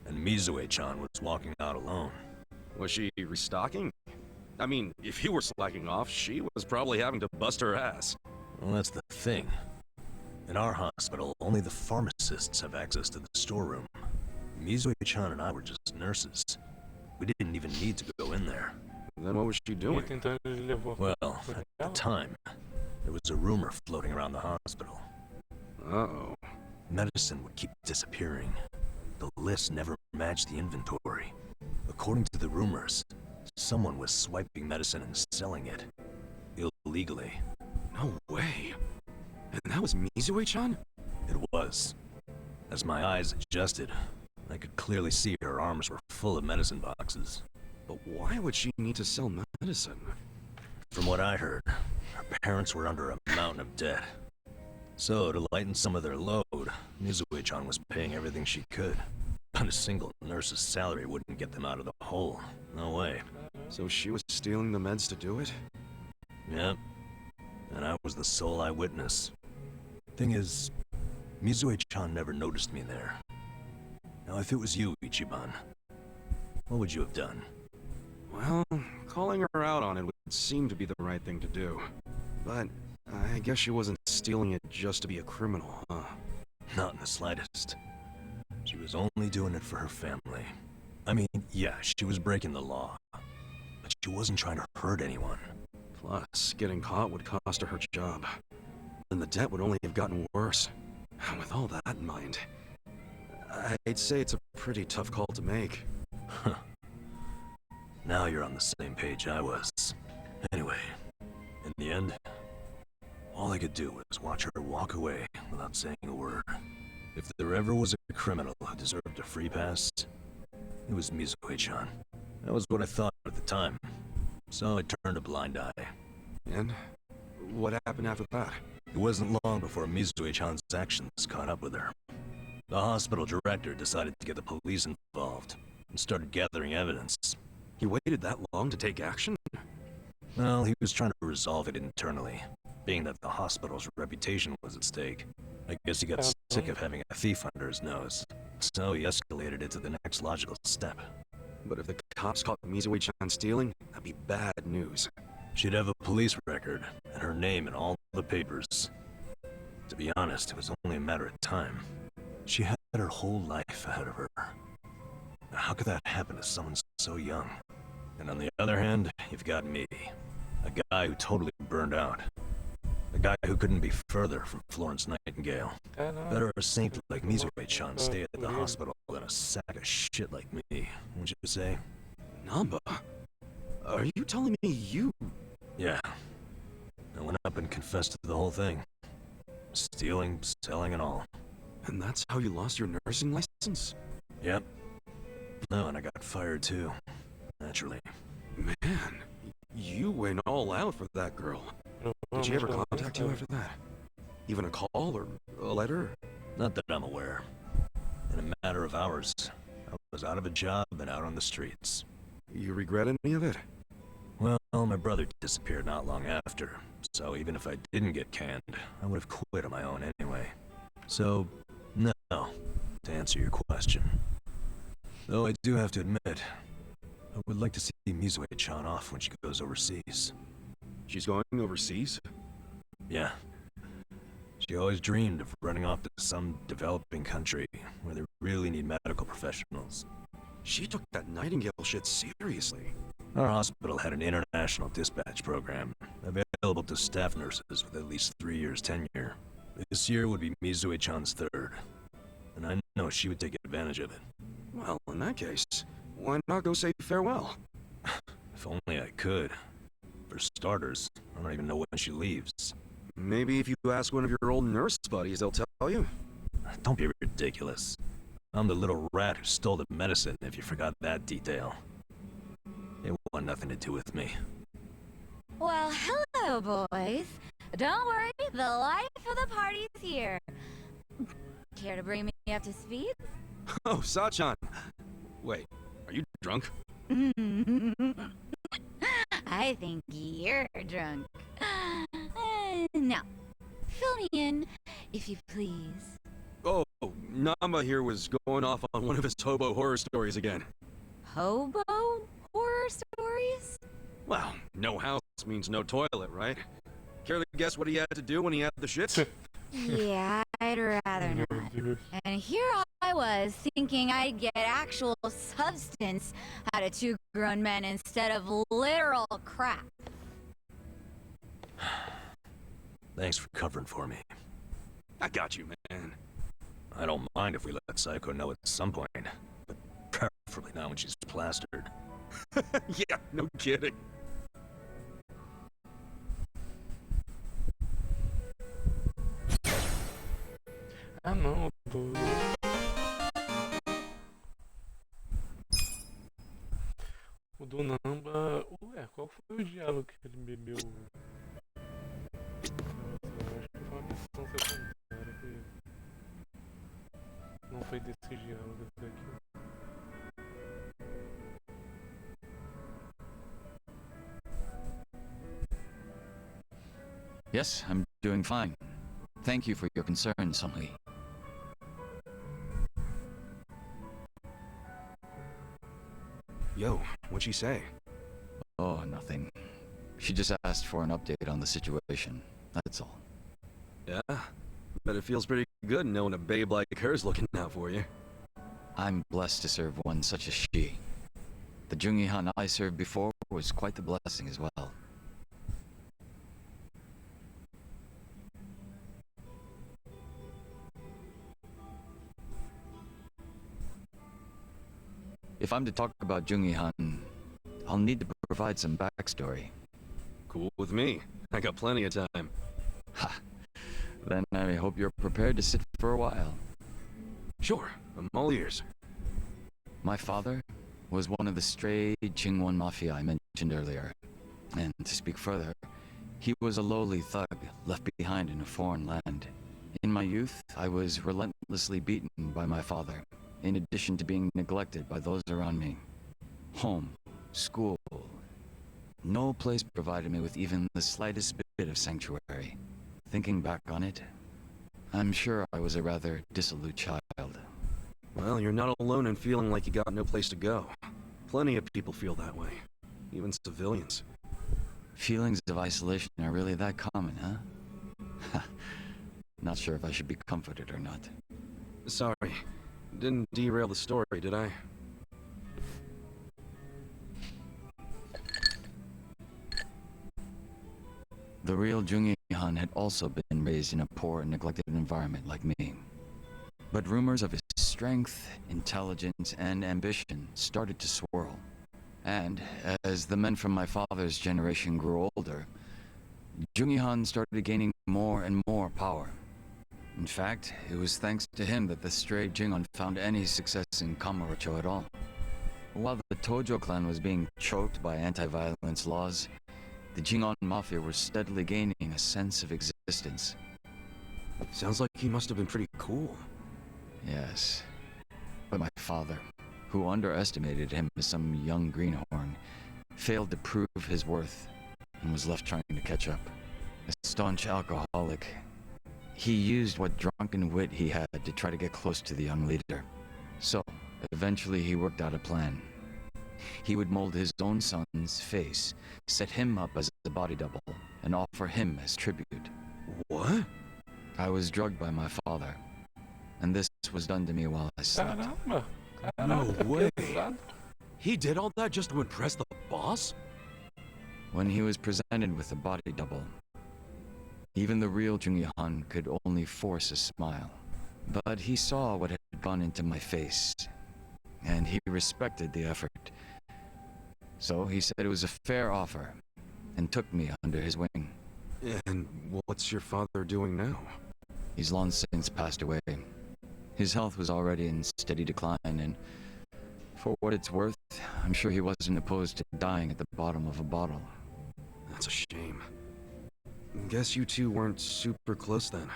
and Mizue-chan was walking out alone. Was she restocking? I mean, if you were slacking off, she was probably having to bust her ass. Well, that's the thing. In our hospital, only the pharmacists have access to the storeroom. Mizue-chan and I were just nurses. We didn't even need to go in there. Then what was she doing? Well, at the time, there was a rumor floating around the hospital. Uh-oh. Medicine would keep disappearing. The list never matched the inventory. According to the rumors, someone was swiping medicine and selling it. Illegally. No way. And that was Mizue-chan? It was. As my eyes adjusted, I could clearly see her arms were full of medicine boxes. But why would she need to sell medicine? From what I heard, her parents were under a mountain of debt. So, to lighten some of their load, Mizue-chan was paying everything she could. But a single nurse's salary wouldn't get them out of the hole. No way. So she was stealing the meds to do it? Yep. And I was the sole eyewitness. Thing is, Mizue-chan never noticed me there. Now, if it was you, Ichiban, what would you have done? Well, calling her out on it would seem to be the right thing to do. But I guess she wasn't stealing it just to be a criminal, huh? Not in the slightest. She was only doing it for her family. I mean, yeah, she was breaking the law. But she wasn't trying to hurt anyone. Plus, getting caught would cost her her job. And the debt would only have gotten worse. With all that in mind, I'd say it's a pretty tough call to make. Now you're on the same page I was. Anyway, in the end, all I could do was watch her walk away without saying a word. If there ever was a criminal who deserved a free pass, it was Mizue-chan. That was what I thought at the time. So I turned a blind eye. And what happened after that? It wasn't long before Mizue-chan's actions caught up with her. The hospital director decided to get the police involved and started gathering evidence. He waited that long to take action? Well, he was trying to resolve it internally, being that the hospital's reputation was at stake. I guess he got sick of having a thief under his nose, so he escalated it to the next logical step. But if the cops caught Mizue-chan stealing, that'd be bad news. She'd have a police record, and her name in all the papers. To be honest, it was only a matter of time. She had her whole life ahead of her. Now, how could that happen to someone so young? And on the other hand, you've got me. A guy who totally burned out. A guy who couldn't be further from Florence Nightingale. Better a saint like Mizue-chan stay at the hospital than a sack of shit like me, wouldn't you say? Namba? Are you telling me you... Yeah. I went up and confessed to the whole thing. Stealing, selling, and all. And that's how you lost your nursing license? Yep. No, and I got fired too. Naturally. Man, you went all out for that girl. Did she ever contact you after that? Even a call or a letter? Not that I'm aware. In a matter of hours, I was out of a job and out on the streets. You regret any of it? Well, my brother disappeared not long after, so even if I didn't get canned, I would have quit on my own anyway. So, no, to answer your question. Though I do have to admit, I would like to see Mizue-chan off when she goes overseas. She's going overseas? Yeah. She always dreamed of running off to some developing country where they really need medical professionals. She took that Nightingale shit seriously. Our hospital had an international dispatch program, available to staff nurses with at least 3 years tenure. This year would be Mizue-chan's third, and I know she would take advantage of it. Well, in that case, why not go say farewell? If only I could. For starters, I don't even know when she leaves. Maybe if you ask one of your old nurse buddies, they'll tell you. Don't be ridiculous. I'm the little rat who stole the medicine, if you forgot that detail. It want nothing to do with me. Well, hello, boys. Don't worry, the life of the party's here. Care to bring me up to speed? Oh, Sachan. Wait, are you drunk? I think you're drunk. Now, fill me in, if you please. Oh, Namba here was going off on one of his hobo horror stories again. Hobo horror stories? Well, no house means no toilet, right? Care to guess what he had to do when he had the shits? Yeah, I'd rather not. And here I was, thinking I'd get actual substance out of two grown men instead of literal crap. Thanks for covering for me. I got you, man. I don't mind if we let Psycho know at some point, but preferably not when she's plastered. Yeah, no kidding. Ah não, o do Namba. Ué, qual foi o diálogo que ele bebeu? Eu acho que foi uma missão secundária que não foi desse diálogo até aqui. Yes, I'm doing fine. Thank you for your concern, Sung-Lee. Yo, what'd she say? Oh, nothing. She just asked for an update on the situation. That's all. Yeah? Bet it feels pretty good knowing a babe like her's looking out for you. I'm blessed to serve one such as she. The Jungi-han I served before was quite the blessing as well. If I'm to talk about Jungi-han, I'll need to provide some backstory. Cool with me. I got plenty of time. Ha! Then I hope you're prepared to sit for a while. Sure, I'm all ears. My father was one of the stray Qingwan Mafia I mentioned earlier. And to speak further, he was a lowly thug left behind in a foreign land. In my youth, I was relentlessly beaten by my father, in addition to being neglected by those around me. Home, school. No place provided me with even the slightest bit of sanctuary. Thinking back on it, I'm sure I was a rather dissolute child. Well, you're not alone in feeling like you got no place to go. Plenty of people feel that way. Even civilians. Feelings of isolation are really that common, huh? Not sure if I should be comforted or not. Sorry. Didn't derail the story, did I? The real Jungi-han had also been raised in a poor and neglected environment like me. But rumors of his strength, intelligence, and ambition started to swirl. And as the men from my father's generation grew older, Jungi-han started gaining more and more power. In fact, it was thanks to him that the stray Jingon found any success in Kamurocho at all. While the Tojo clan was being choked by anti-violence laws, the Jingon Mafia were steadily gaining a sense of existence. Sounds like he must have been pretty cool. Yes. But my father, who underestimated him as some young greenhorn, failed to prove his worth and was left trying to catch up. A staunch alcoholic, he used what drunken wit he had to try to get close to the young leader. So, eventually he worked out a plan. He would mold his own son's face, set him up as a body double, and offer him as tribute. What? I was drugged by my father, and this was done to me while I slept. Caramba. No way. Pesado. He did all that just to impress the boss? When he was presented with a body double, even the real Jungi-han could only force a smile. But he saw what had gone into my face, and he respected the effort. So he said it was a fair offer, and took me under his wing. And what's your father doing now? He's long since passed away. His health was already in steady decline, and for what it's worth, I'm sure he wasn't opposed to dying at the bottom of a bottle. That's a shame. Guess you two weren't super close then.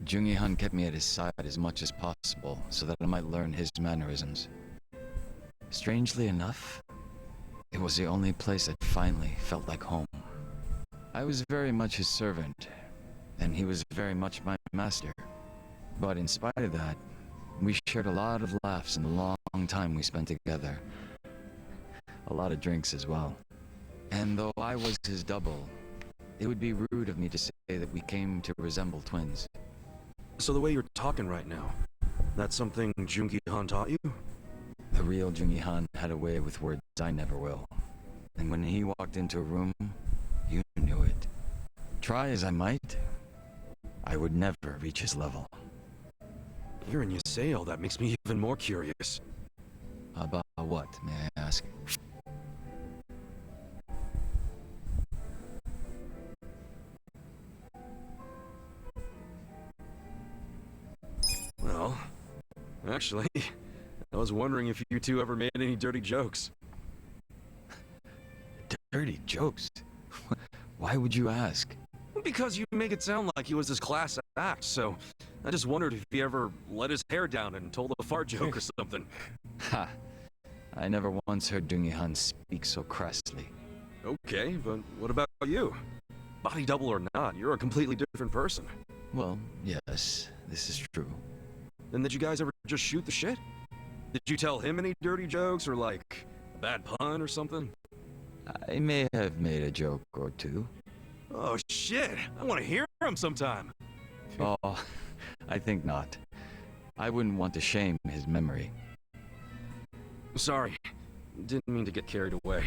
Jungi-han kept me at his side as much as possible so that I might learn his mannerisms. Strangely enough, it was the only place that finally felt like home. I was very much his servant, and he was very much my master. But in spite of that, we shared a lot of laughs in the long time we spent together. A lot of drinks as well. And though I was his double, it would be rude of me to say that we came to resemble twins. So the way you're talking right now, that's something Jungi-han taught you? The real Jungi-han had a way with words I never will. And when he walked into a room, you knew it. Try as I might, I would never reach his level. Hearing you say all that makes me even more curious. About what, may I ask? Well, actually, I was wondering if you two ever made any dirty jokes. Dirty jokes? Why would you ask? Because you make it sound like he was this class act, so I just wondered if he ever let his hair down and told a fart joke or something. Ha! I never once heard Jungi-han speak so crassly. Okay, but what about you? Body double or not, you're a completely different person. Well, yes, this is true. Then did you guys ever just shoot the shit? Did you tell him any dirty jokes or like a bad pun or something? I may have made a joke or two. Oh shit, I want to hear him sometime. Oh, I think not. I wouldn't want to shame his memory. Sorry, didn't mean to get carried away.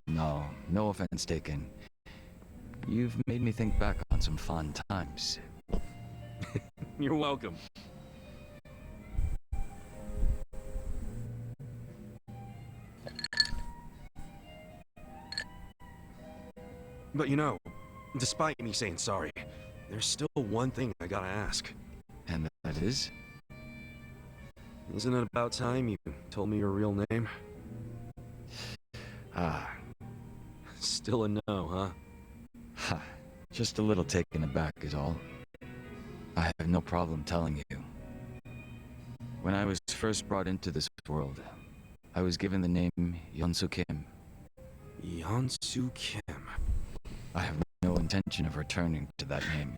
No offense taken. You've made me think back on some fun times. You're welcome. But you know, despite me saying sorry, there's still one thing I gotta ask. And that is? Isn't it about time you told me your real name? Ah. Still a no, huh? Ha. Just a little taken aback is all. I have no problem telling you. When I was first brought into this world, I was given the name Yeonsu Kim. Yeonsu Kim. I have no intention of returning to that name.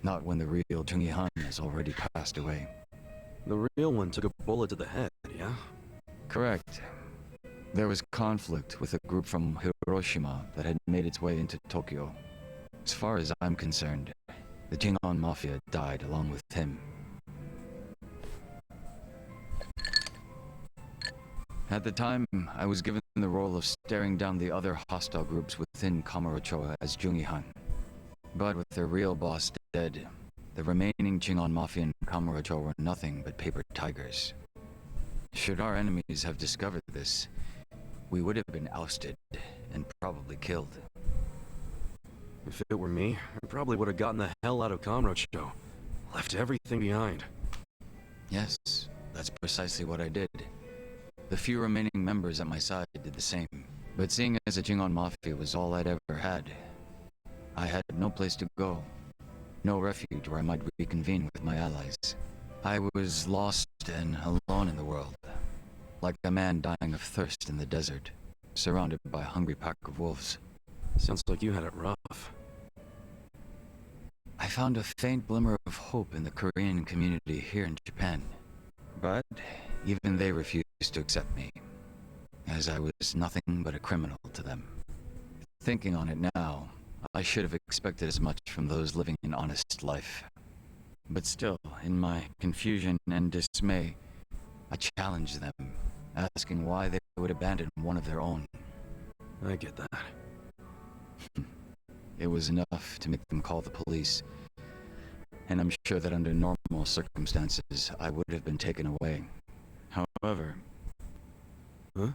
Not when the real Jungi Han has already passed away. The real one took a bullet to the head, yeah? Correct. There was conflict with a group from Hiroshima that had made its way into Tokyo. As far as I'm concerned, the Jingon Mafia died along with him. At the time, I was given the role of staring down the other hostile groups within Kamurocho as Jungi Han. But with their real boss dead, the remaining Jingon Mafia in Kamurocho were nothing but paper tigers. Should our enemies have discovered this, we would have been ousted and probably killed. If it were me, I probably would have gotten the hell out of Kamurocho. Left everything behind. Yes, that's precisely what I did. The few remaining members at my side did the same. But seeing as the Jingon Mafia was all I'd ever had, I had no place to go. No refuge where I might reconvene with my allies. I was lost and alone in the world. Like a man dying of thirst in the desert, surrounded by a hungry pack of wolves. Sounds like you had it rough. I found a faint glimmer of hope in the Korean community here in Japan. But even they refused to accept me, as I was nothing but a criminal to them. Thinking on it now, I should have expected as much from those living an honest life. But still, in my confusion and dismay, I challenged them, asking why they would abandon one of their own. I get that. It was enough to make them call the police, and I'm sure that under normal circumstances, I would have been taken away. However... Huh?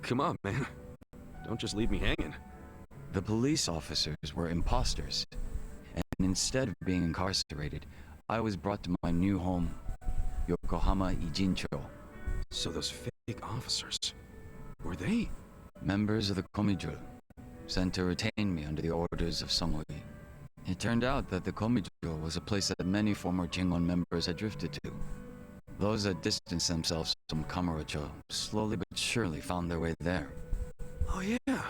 Come on, man. Don't just leave me hanging. The police officers were imposters, and instead of being incarcerated, I was brought to my new home, Yokohama Ijincho. So those fake officers, were they? Members of the Komijul, sent to retain me under the orders of Songhui. It turned out that the Komijul was a place that many former Jingon members had drifted to. Those that distanced themselves from Kamurocho slowly but surely found their way there. Oh yeah.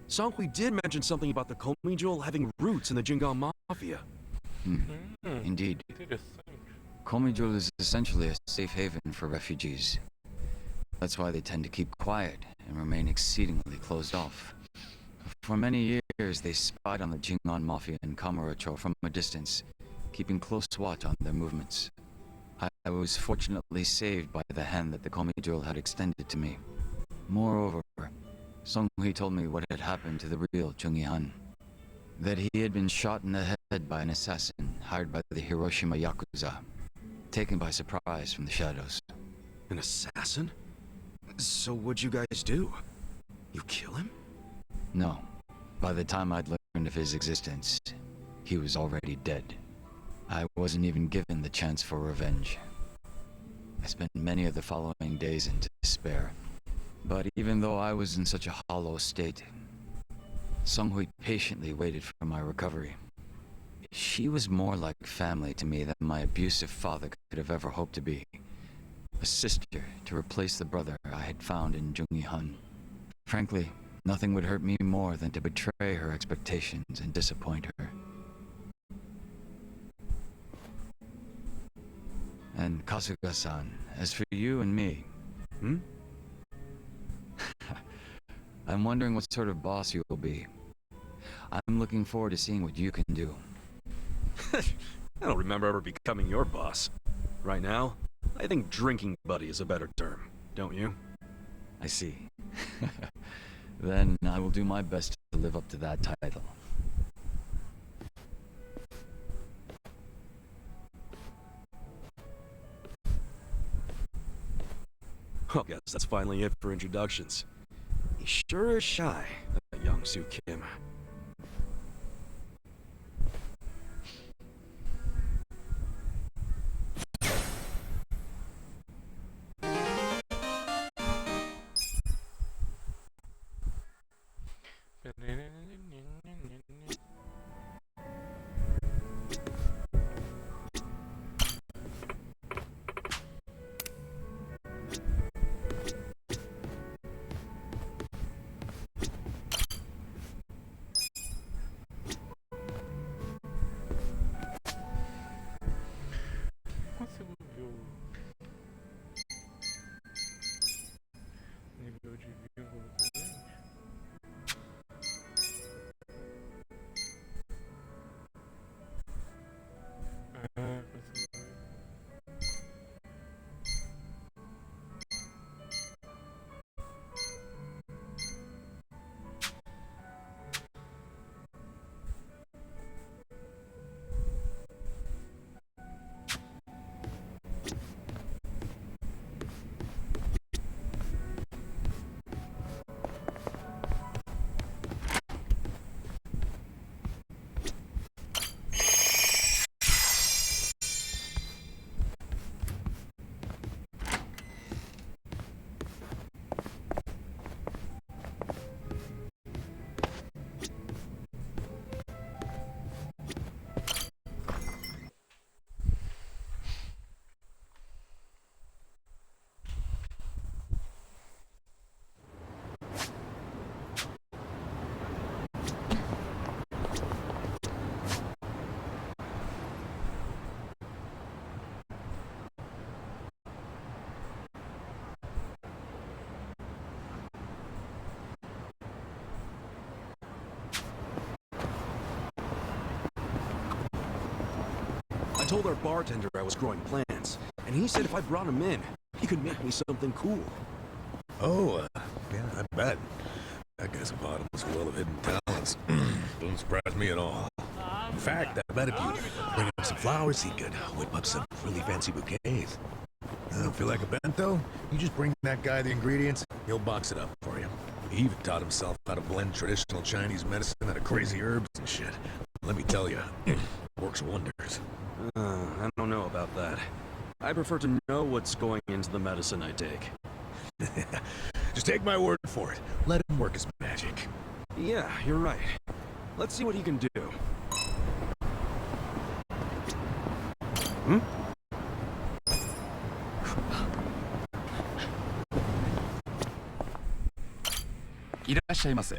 Songhui did mention something about the Komijul having roots in the Jingon Mafia. Indeed. Komijul is essentially a safe haven for refugees. That's why they tend to keep quiet and remain exceedingly closed off. For many years, they spied on the Jingon Mafia in Kamurocho from a distance, keeping close watch on their movements. I was fortunately saved by the hand that the Komijul had extended to me. Moreover, Songhui told me what had happened to the real Jungi Han. That he had been shot in the head by an assassin hired by the Hiroshima Yakuza, taken by surprise from the shadows. An assassin? So what'd you guys do? You kill him? No. By the time I'd learned of his existence, he was already dead. I wasn't even given the chance for revenge. I spent many of the following days in despair. But even though I was in such a hollow state, Songhui patiently waited for my recovery. She was more like family to me than my abusive father could have ever hoped to be. A sister to replace the brother I had found in Jungi Han. Frankly, nothing would hurt me more than to betray her expectations and disappoint her. And Kasuga-san, as for you and me... I'm wondering what sort of boss you will be. I'm looking forward to seeing what you can do. I don't remember ever becoming your boss. Right now, I think drinking buddy is a better term, don't you? I see. Then I will do my best to live up to that title. Well, guess that's finally it for introductions. He sure is shy, that Yeonsu Kim. told our bartender I was growing plants, and he said if I brought him in, he could make me something cool. Oh, yeah, I bet. That guy's a bottomless well of hidden talents. Don't surprise me at all. In fact, I bet if you bring him some flowers, he could whip up some really fancy bouquets. I don't feel like a bento. You just bring that guy the ingredients, he'll box it up for you. He even taught himself how to blend traditional Chinese medicine out of crazy herbs and shit. Let me tell you, works wonders. I don't know about that. I prefer to know what's going into the medicine I take. Just take my word for it. Let him work his magic. Yeah, you're right. Let's see what he can do. Hmm? いらっしゃいませ。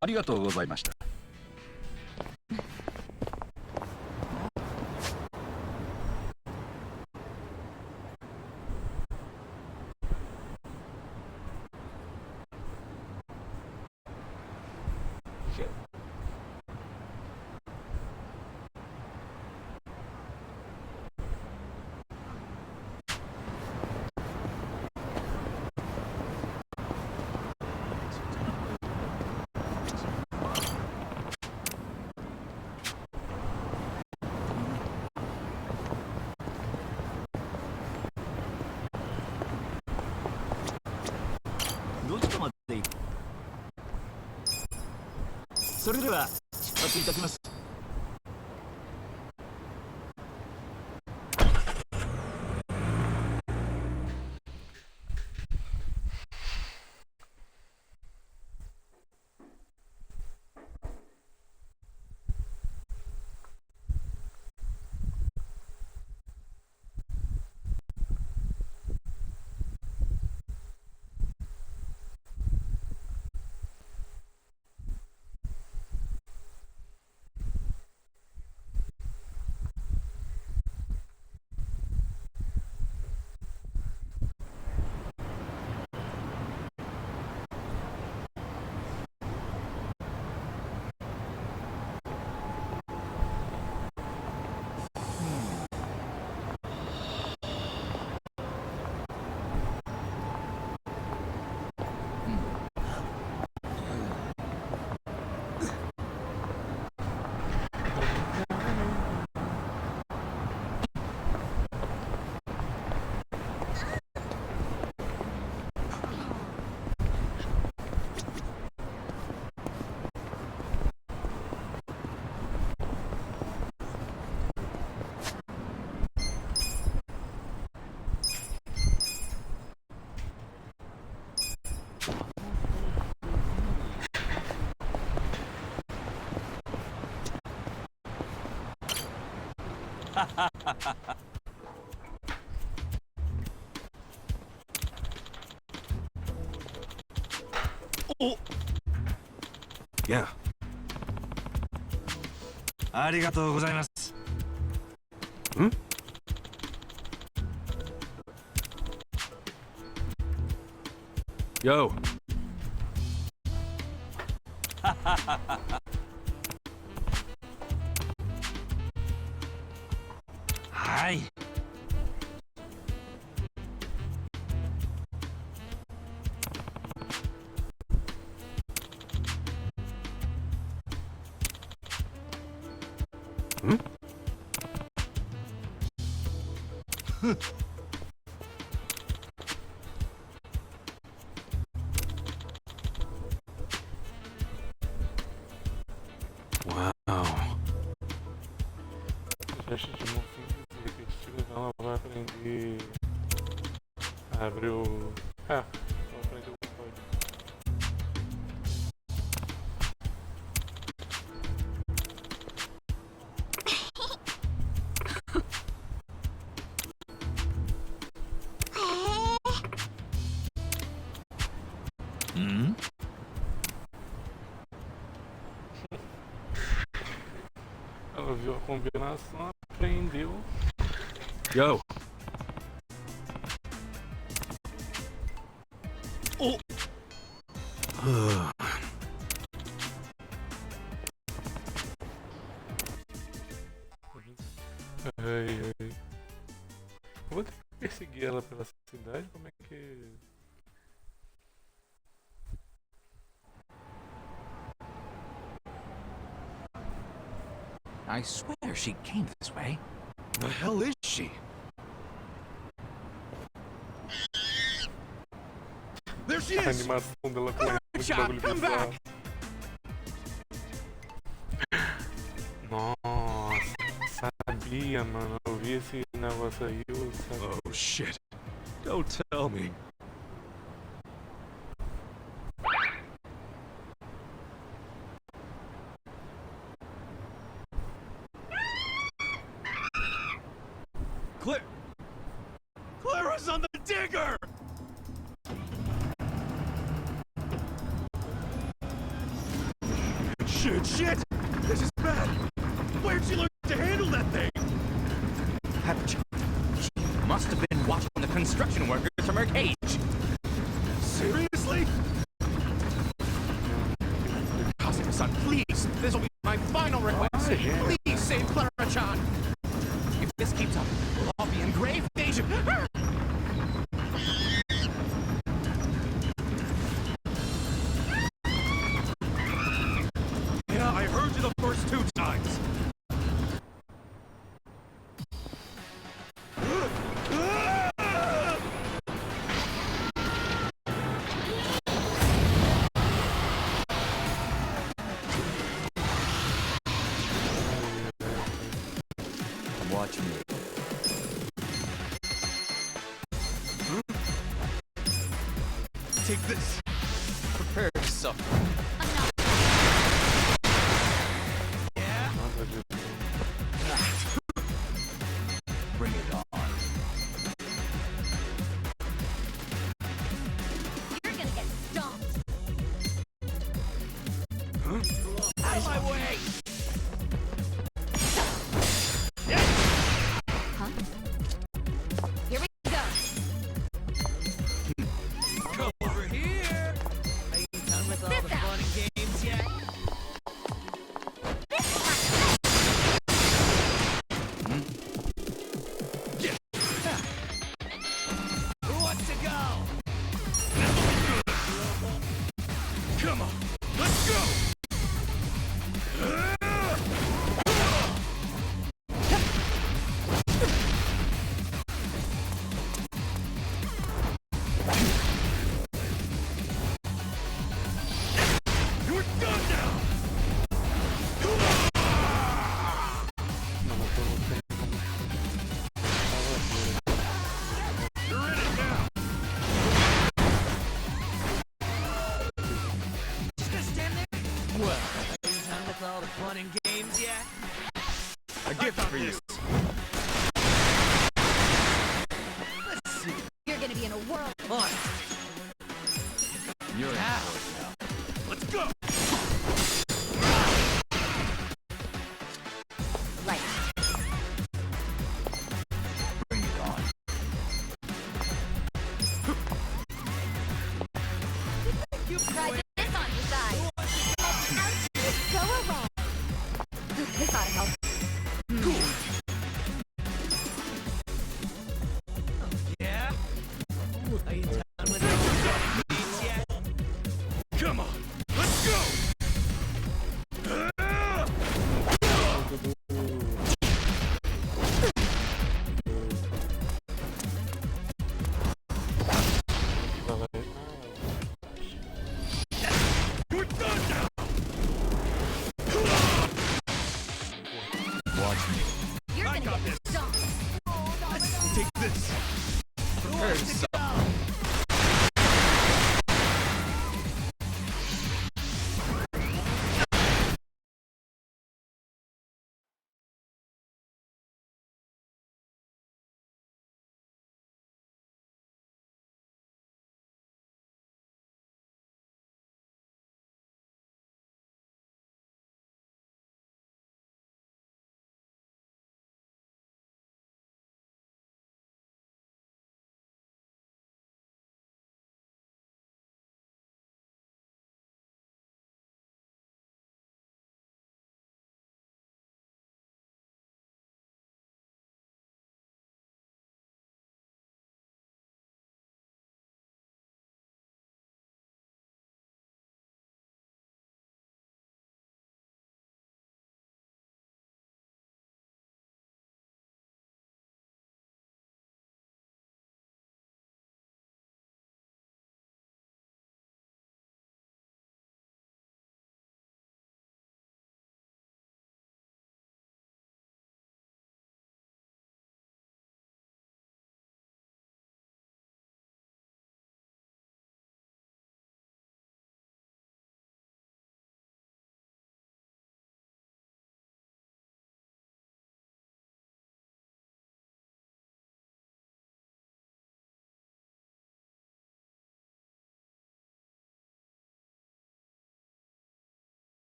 ありがとうございました。どちらまで行く？それでは出発いたします。お Yeah. ありがとうございます。Hmm? Yo. Hi. Hmm? Wow. Teste de mão simples e repetitivo, então ela vai aprender a abrir o... ela vai aprender o código. Hmm? Ela viu a combinação, aprendeu. Yo. Oh. Ai, ai. Eu vou ter que perseguir ela pela cidade, como é que... I swear she came this way. The hell is she? There she A is! animação dela correndo muito Shot, bagulho come bizarro. back! Nossa, sabia, mano. Eu vi esse negócio aí, eu sabia. Oh shit. Don't tell me. Clara's on the digger! Shit! This is bad! Where'd she learn to handle that thing? She must have been watching the construction workers from her cage. Seriously? Kazuma-san, please! This will be my final request! Please save Clara-chan! If this keeps up, we'll all be in grave danger! Yeah, I heard you the first 2 times! I'm watching you. Take this! Prepare yourself. Nada disso. Bring it on. You're gonna get stomped. Out of my way! Huh? Here we go. Come over here! Are you done with all Sit the down. fun and games yet? Who wants to go? Come on! Let's go! You're done now! Não, mas eu não sei como... You're in it now! Just gonna stand there? Well, are you done with all the fun and games yet? A gift for you! Let's see. You're gonna be in a world. On. You're in for it now. Let's go!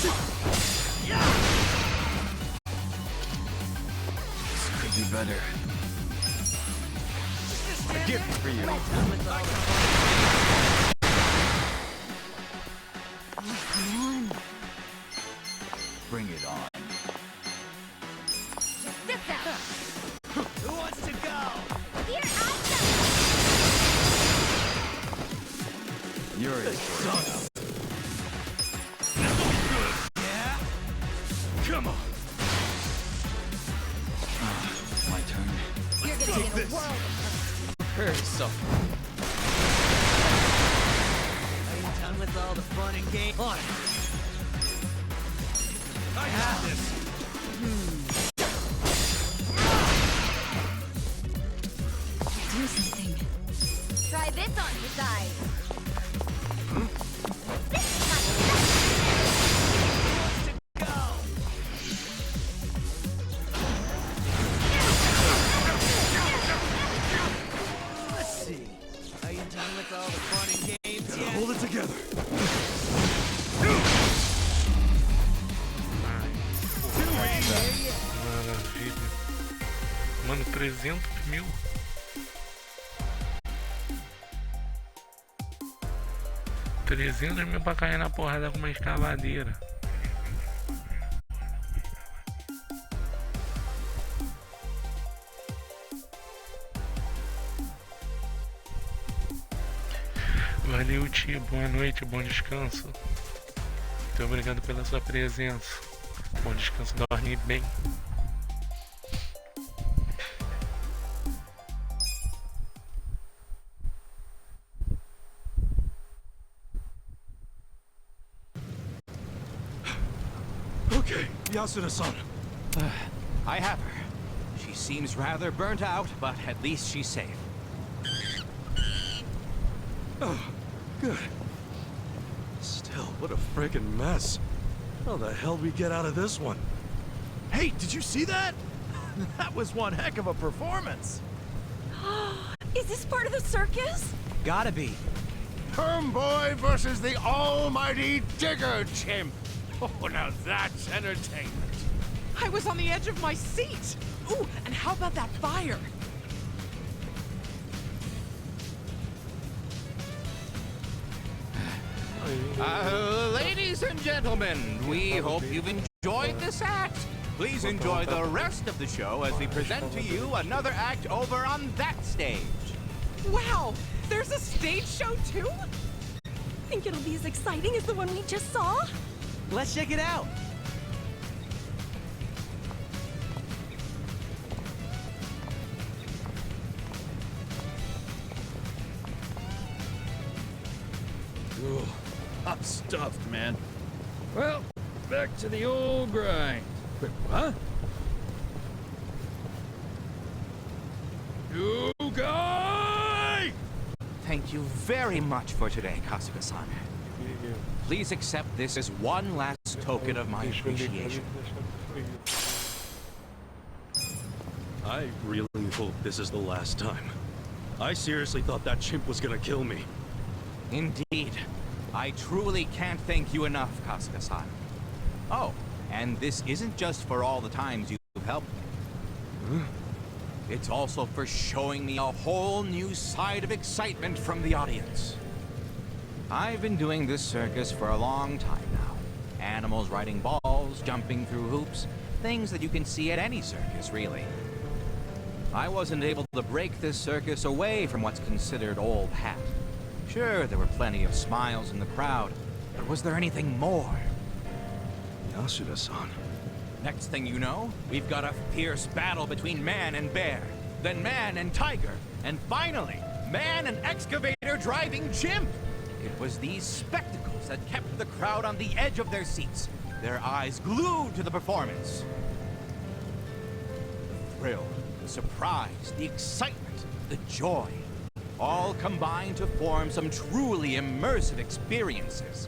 This could be better. A gift for you. Come on. Bring it on. This out. Who wants to go? Here, You're it. Yeah? Come on. My turn. You're gonna be in a world of Prepare yourself. Are you done with all the fun and game? On it. I have this. do something. Try this on your side. Let's see. Are you done with all the fun and games Gotta yet? hold it together. Maravilha. Mano, 300 mil. $300 mil pra cair na porrada com uma escavadeira. Valeu, tio. Boa noite, bom descanso. Muito obrigado pela sua presença. Bom descanso, dorme bem. Okay, Yasuda-san. I have her. She seems rather burnt out, but at least she's safe. Oh, good. Still, what a friggin' mess. How the hell did we get out of this one? Hey, did you see that? That was one heck of a performance. Is this part of the circus? Gotta be. Herm Boy versus the almighty Digger Chimp. Oh, now that's entertainment. I was on the edge of my seat. Ooh, and how about that fire? Ladies and gentlemen, we hope you've enjoyed this act. Please enjoy the rest of the show as we present to you another act over on that stage. Wow, there's a stage show too? Think it'll be as exciting as the one we just saw? Let's check it out. Cool. I'm stuffed, man. Well, back to the old grind. Wait, what? New guy! Thank you very much for today, Kasuga-san. Please accept this as one last token of my appreciation. I really hope this is the last time. I seriously thought that chimp was gonna kill me. Indeed. I truly can't thank you enough, Kasuga-san. Oh, and this isn't just for all the times you've helped me. Huh? It's also for showing me a whole new side of excitement from the audience. I've been doing this circus for a long time now. Animals riding balls, jumping through hoops, things that you can see at any circus, really. I wasn't able to break this circus away from what's considered old hat. Sure, there were plenty of smiles in the crowd, but was there anything more? Yasuda-san. Next thing you know, we've got a fierce battle between man and bear, then man and tiger, and finally, man and excavator driving chimp. It was these spectacles that kept the crowd on the edge of their seats, their eyes glued to the performance. The thrill, the surprise, the excitement, the joy, all combined to form some truly immersive experiences.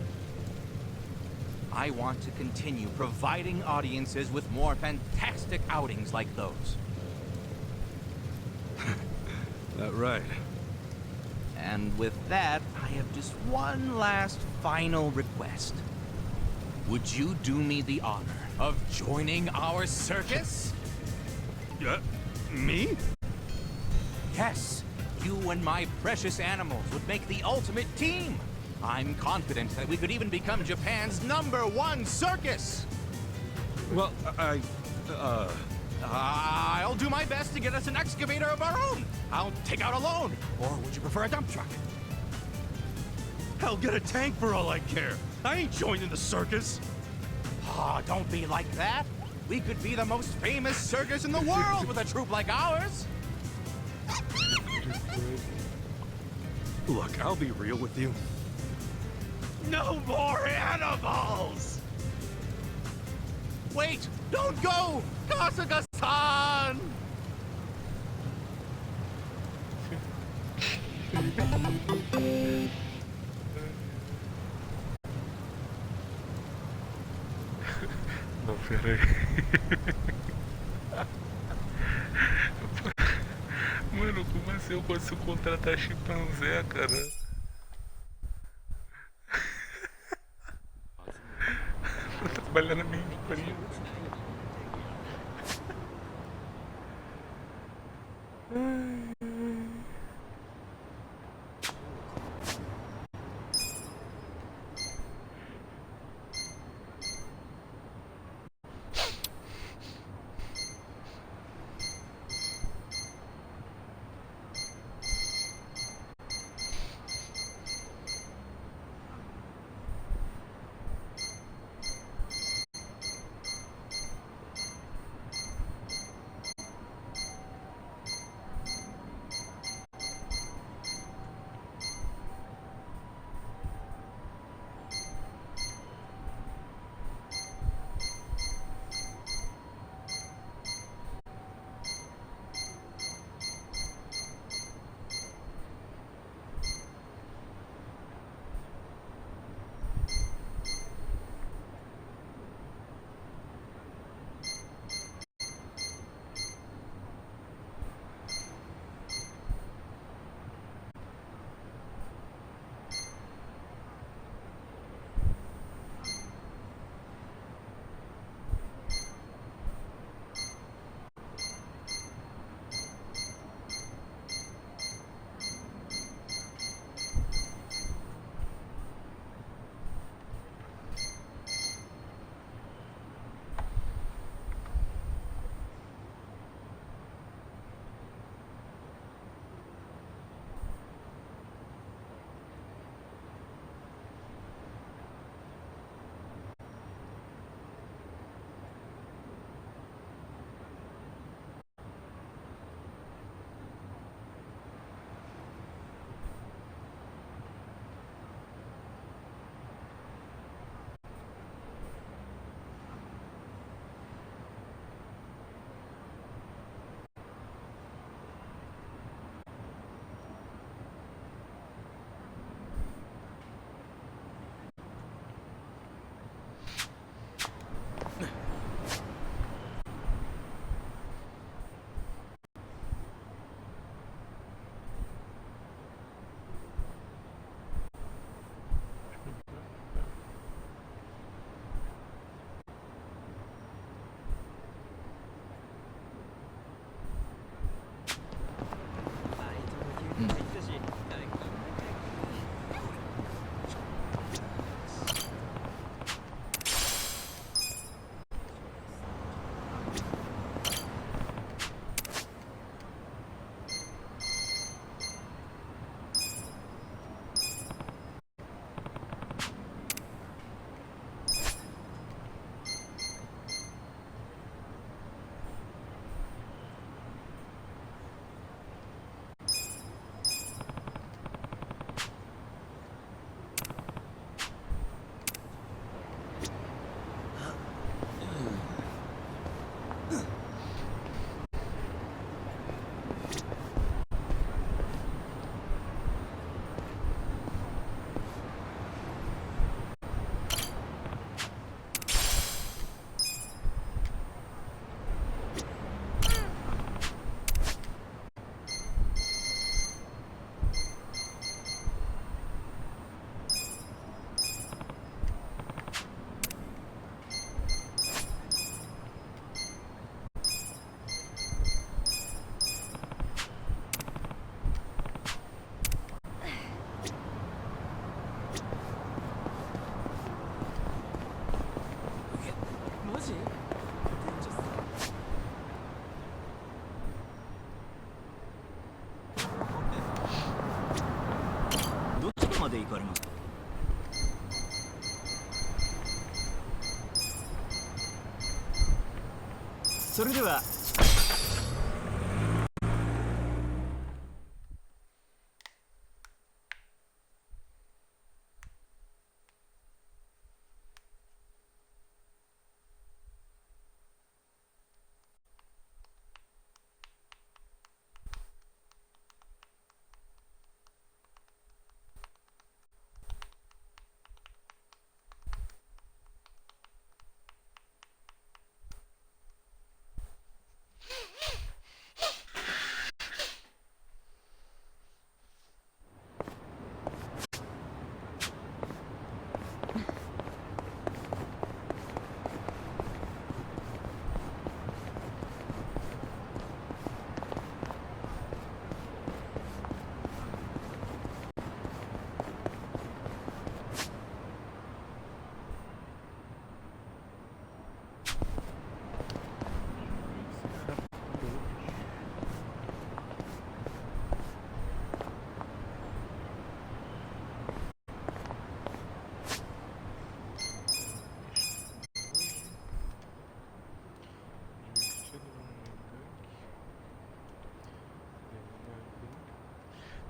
I want to continue providing audiences with more fantastic outings like those. That right. And with that, I have just one last final request. would you do me the honor of joining our circus? Me? Yes, you and my precious animals would make the ultimate team. I'm confident that we could even become Japan's #1 circus. Well, I'll do my best to get us an excavator of our own. I'll take out a loan. Or would you prefer a dump truck? I'll get a tank for all I care. I ain't joining the circus. Ah, don't be like that. We could be the most famous circus in the world with a troupe like ours. Look, I'll be real with you. No more animals! Wait, don't go! Kasuga-san! Não, pera aí. Mano, como assim eu consigo contratar chimpanzé, cara? Vou trabalhar na minha empresa. で行かれますか。それでは。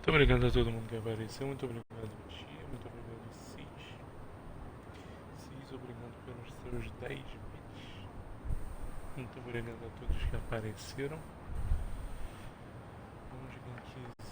Muito obrigado a todo mundo que apareceu, muito obrigado Tia, muito obrigado Cis. Cis, obrigado pelos seus 10 bits. Muito obrigado a todos que apareceram. Vamos ver aqui.